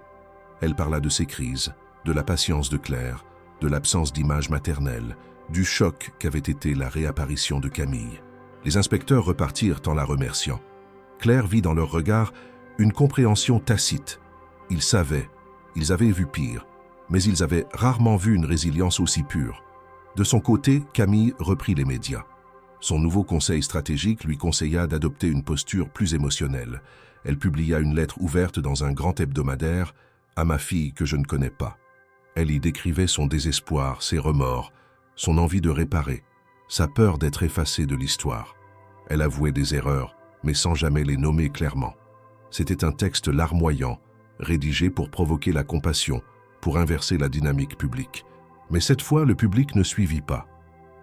Elle parla de ses crises, de la patience de Claire, de l'absence d'image maternelle, du choc qu'avait été la réapparition de Camille. Les inspecteurs repartirent en la remerciant. Claire vit dans leur regard une compréhension tacite. Ils savaient, ils avaient vu pire, mais ils avaient rarement vu une résilience aussi pure. De son côté, Camille reprit les médias. Son nouveau conseil stratégique lui conseilla d'adopter une posture plus émotionnelle. Elle publia une lettre ouverte dans un grand hebdomadaire « À ma fille que je ne connais pas ». Elle y décrivait son désespoir, ses remords, son envie de réparer, sa peur d'être effacée de l'histoire. Elle avouait des erreurs, mais sans jamais les nommer clairement. C'était un texte larmoyant, rédigé pour provoquer la compassion, pour inverser la dynamique publique. Mais cette fois, le public ne suivit pas.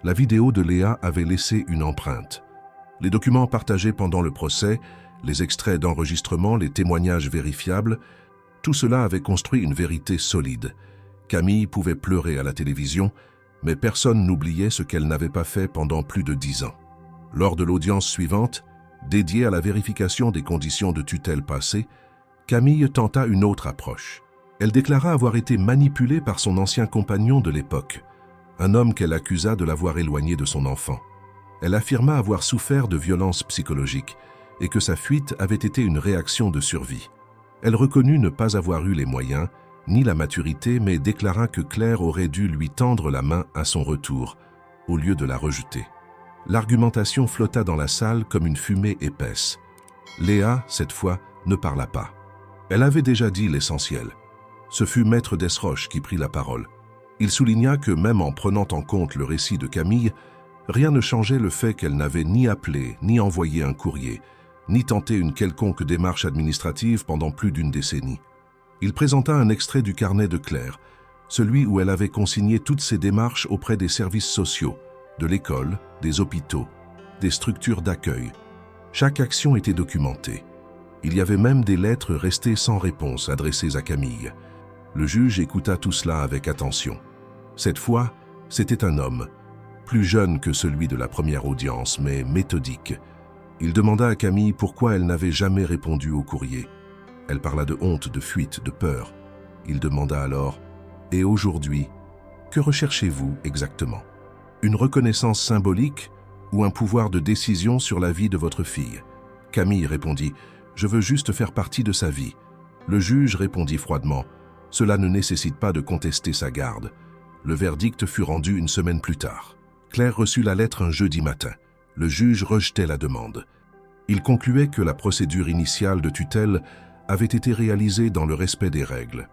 La vidéo de Léa avait laissé une empreinte. Les documents partagés pendant le procès, les extraits d'enregistrement, les témoignages vérifiables, tout cela avait construit une vérité solide. Camille pouvait pleurer à la télévision, mais personne n'oubliait ce qu'elle n'avait pas fait pendant plus de 10 ans. Lors de l'audience suivante, dédiée à la vérification des conditions de tutelle passées, Camille tenta une autre approche. Elle déclara avoir été manipulée par son ancien compagnon de l'époque, un homme qu'elle accusa de l'avoir éloignée de son enfant. Elle affirma avoir souffert de violences psychologiques et que sa fuite avait été une réaction de survie. Elle reconnut ne pas avoir eu les moyens, ni la maturité, mais déclara que Claire aurait dû lui tendre la main à son retour, au lieu de la rejeter. L'argumentation flotta dans la salle comme une fumée épaisse. Léa, cette fois, ne parla pas. Elle avait déjà dit l'essentiel. Ce fut Maître Desroches qui prit la parole. Il souligna que même en prenant en compte le récit de Camille, rien ne changeait le fait qu'elle n'avait ni appelé, ni envoyé un courrier, ni tenté une quelconque démarche administrative pendant plus d'1 décennie. Il présenta un extrait du carnet de Claire, celui où elle avait consigné toutes ses démarches auprès des services sociaux, de l'école, des hôpitaux, des structures d'accueil. Chaque action était documentée. Il y avait même des lettres restées sans réponse adressées à Camille. Le juge écouta tout cela avec attention. Cette fois, c'était un homme, plus jeune que celui de la première audience, mais méthodique. Il demanda à Camille pourquoi elle n'avait jamais répondu au courrier. Elle parla de honte, de fuite, de peur. Il demanda alors « Et aujourd'hui, que recherchez-vous exactement ? Une reconnaissance symbolique ou un pouvoir de décision sur la vie de votre fille ?» Camille répondit « Je veux juste faire partie de sa vie. » Le juge répondit froidement « Cela ne nécessite pas de contester sa garde. » Le verdict fut rendu 1 semaine plus tard. Claire reçut la lettre un jeudi matin. Le juge rejetait la demande. Il concluait que la procédure initiale de tutelle avait été réalisée dans le respect des règles,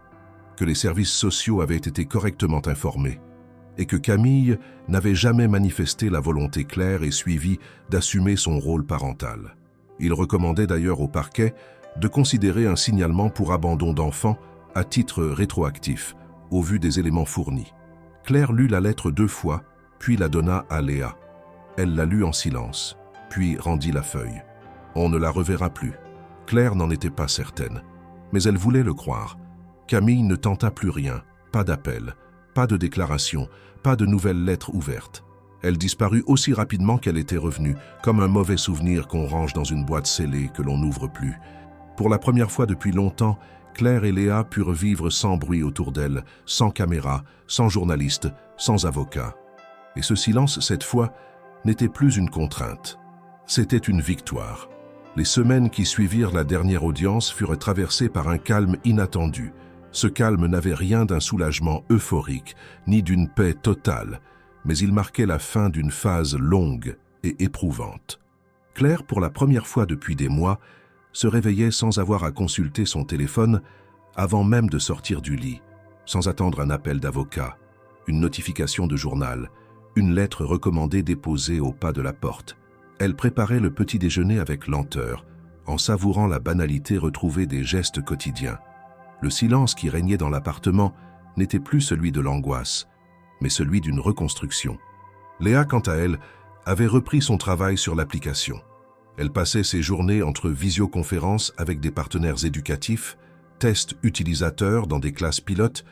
que les services sociaux avaient été correctement informés, et que Camille n'avait jamais manifesté la volonté claire et suivie d'assumer son rôle parental. Il recommandait d'ailleurs au parquet de considérer un signalement pour abandon d'enfant à titre rétroactif, au vu des éléments fournis. Claire lut la lettre 2 fois, puis la donna à Léa. Elle la lut en silence, puis rendit la feuille. On ne la reverra plus. Claire n'en était pas certaine, mais elle voulait le croire. Camille ne tenta plus rien, pas d'appel, pas de déclaration, pas de nouvelles lettres ouvertes. Elle disparut aussi rapidement qu'elle était revenue, comme un mauvais souvenir qu'on range dans une boîte scellée que l'on n'ouvre plus. Pour la première fois depuis longtemps, Claire et Léa purent vivre sans bruit autour d'elle, sans caméra, sans journaliste, sans avocat. Et ce silence, cette fois, n'était plus une contrainte. C'était une victoire. Les semaines qui suivirent la dernière audience furent traversées par un calme inattendu. Ce calme n'avait rien d'un soulagement euphorique, ni d'une paix totale, mais il marquait la fin d'une phase longue et éprouvante. Claire, pour la première fois depuis des mois, se réveillait sans avoir à consulter son téléphone avant même de sortir du lit, sans attendre un appel d'avocat, une notification de journal, une lettre recommandée déposée au pas de la porte. Elle préparait le petit déjeuner avec lenteur, en savourant la banalité retrouvée des gestes quotidiens. Le silence qui régnait dans l'appartement n'était plus celui de l'angoisse, mais celui d'une reconstruction. Léa, quant à elle, avait repris son travail sur l'application. Elle passait ses journées entre visioconférences avec des partenaires éducatifs, tests utilisateurs dans des classes pilotes,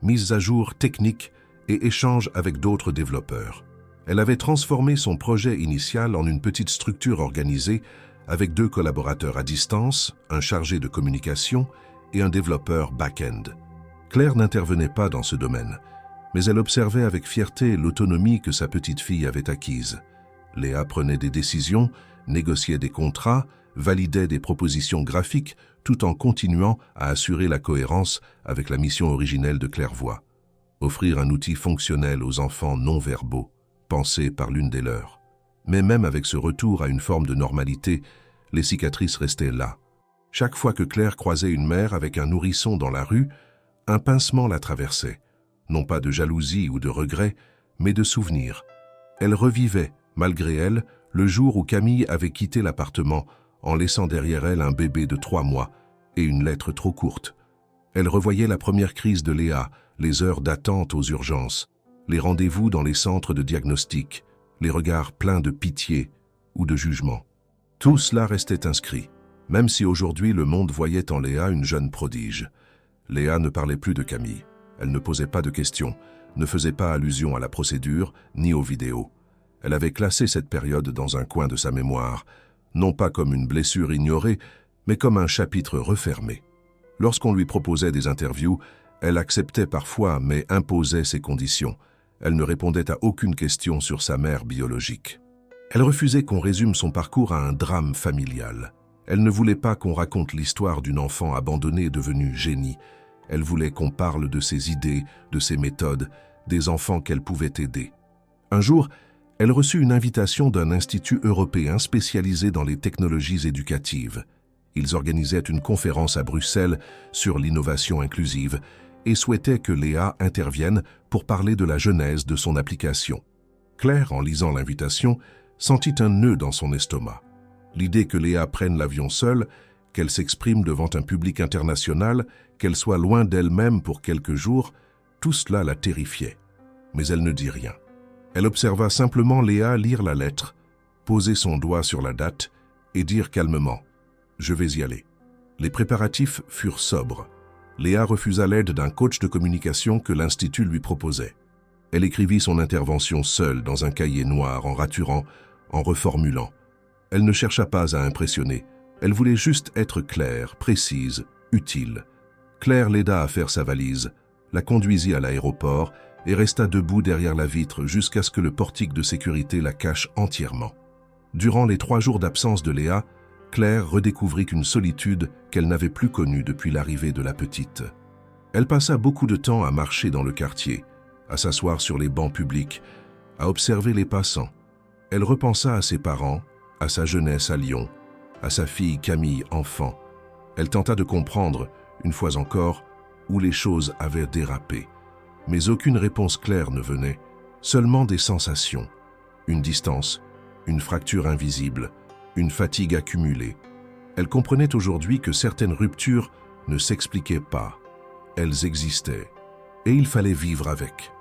mises à jour techniques et échanges avec d'autres développeurs. Elle avait transformé son projet initial en une petite structure organisée avec 2 collaborateurs à distance, un chargé de communication et un développeur back-end. Claire n'intervenait pas dans ce domaine, mais elle observait avec fierté l'autonomie que sa petite fille avait acquise. Léa prenait des décisions, négociait des contrats, validait des propositions graphiques, tout en continuant à assurer la cohérence avec la mission originelle de Clairvoix. Offrir un outil fonctionnel aux enfants non-verbaux, pensé par l'une des leurs. Mais même avec ce retour à une forme de normalité, les cicatrices restaient là. Chaque fois que Claire croisait une mère avec un nourrisson dans la rue, un pincement la traversait. Non pas de jalousie ou de regret, mais de souvenir. Elle revivait, malgré elle, le jour où Camille avait quitté l'appartement en laissant derrière elle un bébé de 3 mois et une lettre trop courte. Elle revoyait la première crise de Léa, les heures d'attente aux urgences, les rendez-vous dans les centres de diagnostic, les regards pleins de pitié ou de jugement. Tout cela restait inscrit, même si aujourd'hui le monde voyait en Léa une jeune prodige. Léa ne parlait plus de Camille. Elle ne posait pas de questions, ne faisait pas allusion à la procédure ni aux vidéos. Elle avait classé cette période dans un coin de sa mémoire, non pas comme une blessure ignorée, mais comme un chapitre refermé. Lorsqu'on lui proposait des interviews, elle acceptait parfois, mais imposait ses conditions. Elle ne répondait à aucune question sur sa mère biologique. Elle refusait qu'on résume son parcours à un drame familial. Elle ne voulait pas qu'on raconte l'histoire d'une enfant abandonnée devenue génie. Elle voulait qu'on parle de ses idées, de ses méthodes, des enfants qu'elle pouvait aider. Un jour, elle reçut une invitation d'un institut européen spécialisé dans les technologies éducatives. Ils organisaient une conférence à Bruxelles sur l'innovation inclusive et souhaitaient que Léa intervienne pour parler de la genèse de son application. Claire, en lisant l'invitation, sentit un nœud dans son estomac. L'idée que Léa prenne l'avion seule, qu'elle s'exprime devant un public international, qu'elle soit loin d'elle-même pour quelques jours, tout cela la terrifiait. Mais elle ne dit rien. Elle observa simplement Léa lire la lettre, poser son doigt sur la date et dire calmement « Je vais y aller ». Les préparatifs furent sobres. Léa refusa l'aide d'un coach de communication que l'Institut lui proposait. Elle écrivit son intervention seule dans un cahier noir en raturant, en reformulant. Elle ne chercha pas à impressionner. Elle voulait juste être claire, précise, utile. Claire l'aida à faire sa valise, la conduisit à l'aéroport et resta debout derrière la vitre jusqu'à ce que le portique de sécurité la cache entièrement. Durant les 3 jours d'absence de Léa, Claire redécouvrit une solitude qu'elle n'avait plus connue depuis l'arrivée de la petite. Elle passa beaucoup de temps à marcher dans le quartier, à s'asseoir sur les bancs publics, à observer les passants. Elle repensa à ses parents, à sa jeunesse à Lyon, à sa fille Camille, enfant. Elle tenta de comprendre, une fois encore, où les choses avaient dérapé. Mais aucune réponse claire ne venait, Seulement des sensations, une distance, une fracture invisible, une fatigue accumulée. Elle comprenait aujourd'hui que certaines ruptures ne s'expliquaient pas. Elles existaient. Et il fallait vivre avec.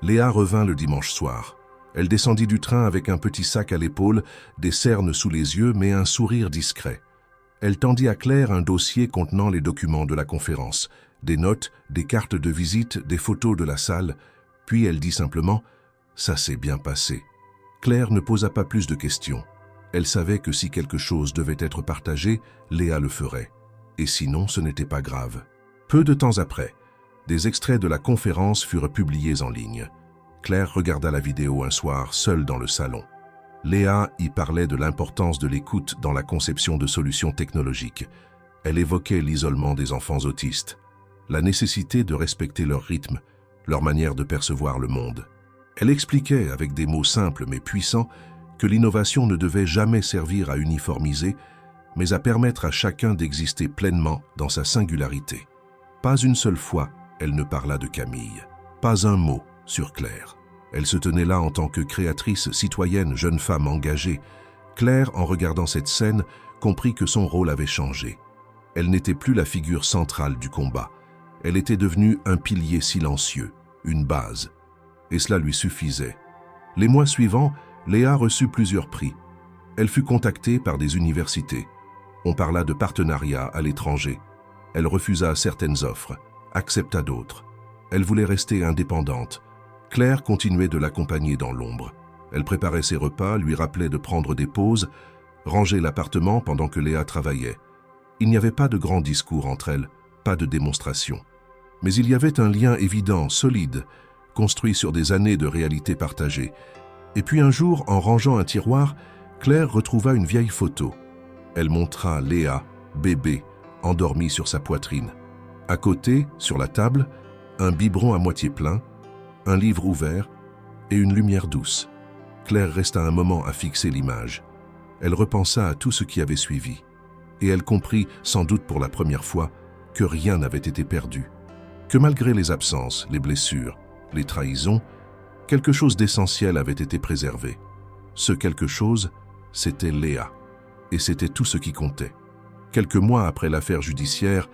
Léa revint le dimanche soir. Elle descendit du train avec un petit sac à l'épaule, des cernes sous les yeux, mais un sourire discret. Elle tendit à Claire un dossier contenant les documents de la conférence, des notes, des cartes de visite, des photos de la salle, puis elle dit simplement « Ça s'est bien passé ». Claire ne posa pas plus de questions. Elle savait que si quelque chose devait être partagé, Léa le ferait. Et sinon, ce n'était pas grave. Peu de temps après, des extraits de la conférence furent publiés en ligne. Claire regarda la vidéo un soir, seule dans le salon. Léa y parlait de l'importance de l'écoute dans la conception de solutions technologiques. Elle évoquait l'isolement des enfants autistes, la nécessité de respecter leur rythme, leur manière de percevoir le monde. Elle expliquait, avec des mots simples mais puissants, que l'innovation ne devait jamais servir à uniformiser, mais à permettre à chacun d'exister pleinement dans sa singularité. Pas une seule fois, elle ne parla de Camille. Pas un mot sur Claire. Elle se tenait là en tant que créatrice, citoyenne, jeune femme engagée. Claire, en regardant cette scène, comprit que son rôle avait changé. Elle n'était plus la figure centrale du combat. Elle était devenue un pilier silencieux, une base. Et cela lui suffisait. Les mois suivants, Léa reçut plusieurs prix. Elle fut contactée par des universités. On parla de partenariats à l'étranger. Elle refusa certaines offres, accepta d'autres. Elle voulait rester indépendante. Claire continuait de l'accompagner dans l'ombre. Elle préparait ses repas, lui rappelait de prendre des pauses, rangeait l'appartement pendant que Léa travaillait. Il n'y avait pas de grands discours entre elles, pas de démonstration. Mais il y avait un lien évident, solide, construit sur des années de réalité partagée. Et puis un jour, en rangeant un tiroir, Claire retrouva une vieille photo. Elle montra Léa, bébé, endormie sur sa poitrine. À côté, sur la table, un biberon à moitié plein, un livre ouvert et une lumière douce. Claire resta un moment à fixer l'image. Elle repensa à tout ce qui avait suivi. Et elle comprit, sans doute pour la première fois, que rien n'avait été perdu. Que malgré les absences, les blessures, les trahisons, quelque chose d'essentiel avait été préservé. Ce quelque chose, c'était Léa. Et c'était tout ce qui comptait. Quelques mois après l'affaire judiciaire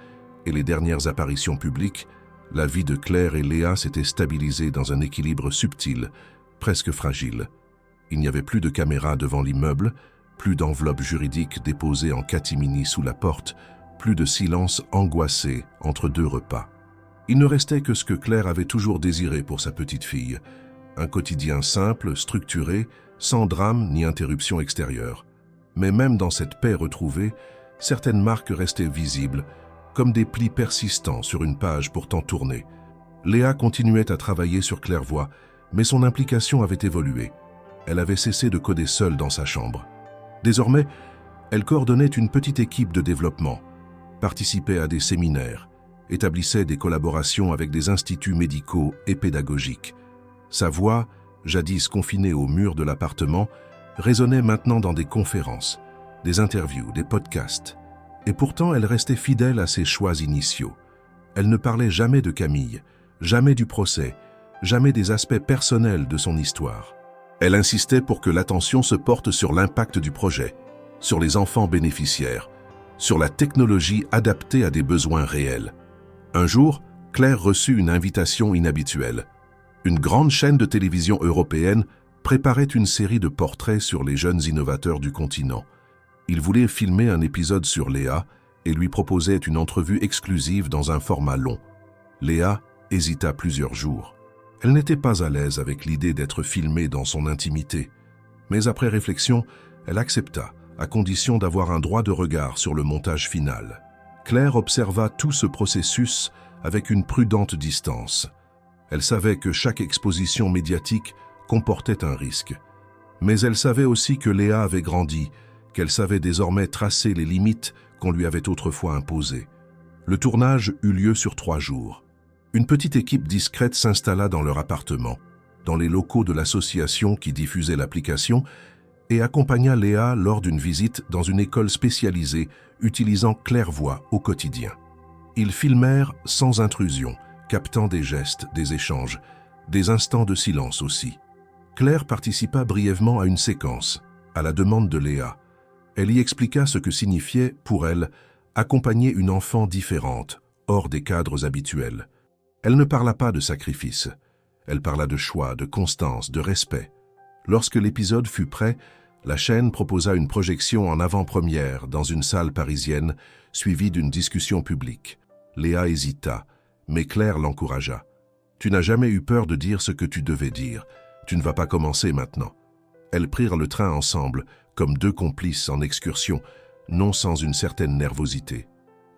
et les dernières apparitions publiques, la vie de Claire et Léa s'était stabilisée dans un équilibre subtil, presque fragile. Il n'y avait plus de caméras devant l'immeuble, plus d'enveloppes juridiques déposées en catimini sous la porte, plus de silence angoissé entre deux repas. Il ne restait que ce que Claire avait toujours désiré pour sa petite fille, un quotidien simple, structuré, sans drame ni interruption extérieure. Mais même dans cette paix retrouvée, certaines marques restaient visibles, comme des plis persistants sur une page pourtant tournée. Léa continuait à travailler sur Clairvoix, mais son implication avait évolué. Elle avait cessé de coder seule dans sa chambre. Désormais, elle coordonnait une petite équipe de développement, participait à des séminaires, établissait des collaborations avec des instituts médicaux et pédagogiques. Sa voix, jadis confinée au mur de l'appartement, résonnait maintenant dans des conférences, des interviews, des podcasts. Et pourtant, elle restait fidèle à ses choix initiaux. Elle ne parlait jamais de Camille, jamais du procès, jamais des aspects personnels de son histoire. Elle insistait pour que l'attention se porte sur l'impact du projet, sur les enfants bénéficiaires, sur la technologie adaptée à des besoins réels. Un jour, Claire reçut une invitation inhabituelle. Une grande chaîne de télévision européenne préparait une série de portraits sur les jeunes innovateurs du continent. Il voulait filmer un épisode sur Léa et lui proposait une entrevue exclusive dans un format long. Léa hésita plusieurs jours. Elle n'était pas à l'aise avec l'idée d'être filmée dans son intimité. Mais après réflexion, elle accepta, à condition d'avoir un droit de regard sur le montage final. Claire observa tout ce processus avec une prudente distance. Elle savait que chaque exposition médiatique comportait un risque. Mais elle savait aussi que Léa avait grandi, qu'elle savait désormais tracer les limites qu'on lui avait autrefois imposées. Le tournage eut lieu sur 3 jours. Une petite équipe discrète s'installa dans leur appartement, dans les locaux de l'association qui diffusait l'application, et accompagna Léa lors d'une visite dans une école spécialisée utilisant Clairvoix au quotidien. Ils filmèrent sans intrusion, captant des gestes, des échanges, des instants de silence aussi. Claire participa brièvement à une séquence, à la demande de Léa. Elle y expliqua ce que signifiait, pour elle, accompagner une enfant différente, hors des cadres habituels. Elle ne parla pas de sacrifice. Elle parla de choix, de constance, de respect. Lorsque l'épisode fut prêt, la chaîne proposa une projection en avant-première dans une salle parisienne, suivie d'une discussion publique. Léa hésita, mais Claire l'encouragea. « Tu n'as jamais eu peur de dire ce que tu devais dire. Tu ne vas pas commencer maintenant. » Elles prirent le train ensemble, comme deux complices en excursion, non sans une certaine nervosité.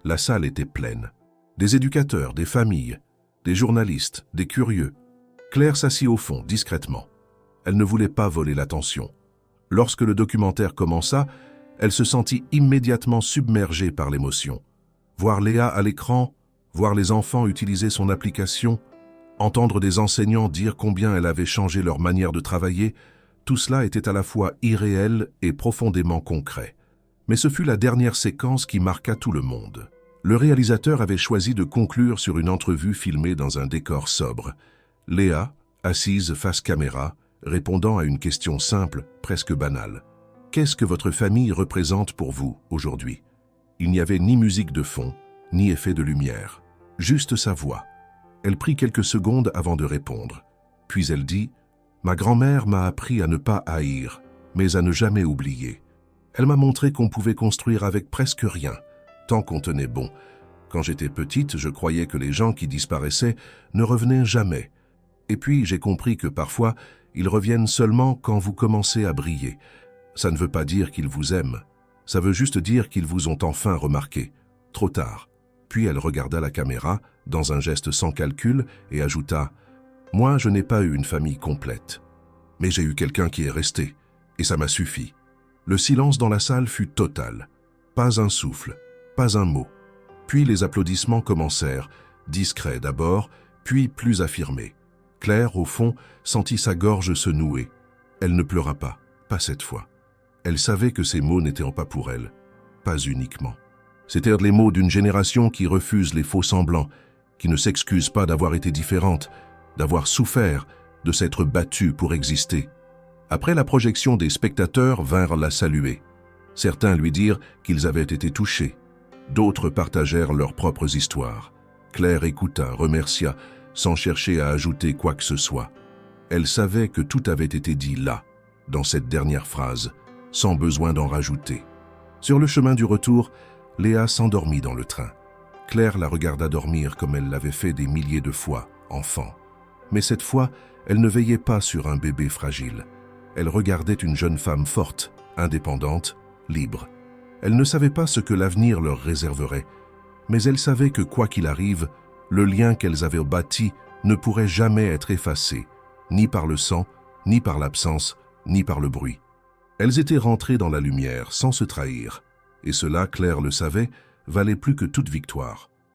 La salle était pleine. Des éducateurs, des familles, des journalistes, des curieux. Claire s'assit au fond, discrètement. Elle ne voulait pas voler l'attention. Lorsque le documentaire commença, elle se sentit immédiatement submergée par l'émotion. Voir Léa à l'écran, voir les enfants utiliser son application, entendre des enseignants dire combien elle avait changé leur manière de travailler, tout cela était à la fois irréel et profondément concret. Mais ce fut la dernière séquence qui marqua tout le monde. Le réalisateur avait choisi de conclure sur une entrevue filmée dans un décor sobre. Léa, assise face caméra, répondant à une question simple, presque banale. « Qu'est-ce que votre famille représente pour vous aujourd'hui ?» Il n'y avait ni musique de fond, ni effet de lumière. Juste sa voix. Elle prit quelques secondes avant de répondre. Puis elle dit « Ma grand-mère m'a appris à ne pas haïr, mais à ne jamais oublier. Elle m'a montré qu'on pouvait construire avec presque rien, tant qu'on tenait bon. Quand j'étais petite, je croyais que les gens qui disparaissaient ne revenaient jamais. Et puis j'ai compris que parfois, ils reviennent seulement quand vous commencez à briller. Ça ne veut pas dire qu'ils vous aiment. Ça veut juste dire qu'ils vous ont enfin remarqué. Trop tard. » Puis elle regarda la caméra, dans un geste sans calcul, et ajouta « Moi, je n'ai pas eu une famille complète. Mais j'ai eu quelqu'un qui est resté, et ça m'a suffi. » Le silence dans la salle fut total. Pas un souffle, pas un mot. Puis les applaudissements commencèrent, discrets d'abord, puis plus affirmés. Claire, au fond, sentit sa gorge se nouer. Elle ne pleura pas cette fois. Elle savait que ces mots n'étaient pas pour elle, pas uniquement. C'étaient les mots d'une génération qui refuse les faux-semblants, qui ne s'excuse pas d'avoir été différente, d'avoir souffert, de s'être battue pour exister. Après la projection, des spectateurs vinrent la saluer. Certains lui dirent qu'ils avaient été touchés. D'autres partagèrent leurs propres histoires. Claire écouta, remercia, sans chercher à ajouter quoi que ce soit. Elle savait que tout avait été dit là, dans cette dernière phrase, sans besoin d'en rajouter. Sur le chemin du retour, Léa s'endormit dans le train. Claire la regarda dormir comme elle l'avait fait des milliers de fois, enfant. Mais cette fois, elle ne veillait pas sur un bébé fragile. Elle regardait une jeune femme forte, indépendante, libre. Elle ne savait pas ce que l'avenir leur réserverait, mais elle savait que quoi qu'il arrive, le lien qu'elles avaient bâti ne pourrait jamais être effacé, ni par le sang, ni par l'absence, ni par le bruit. Elles étaient rentrées dans la lumière sans se trahir, et cela, Claire le savait, valait plus que toute victoire.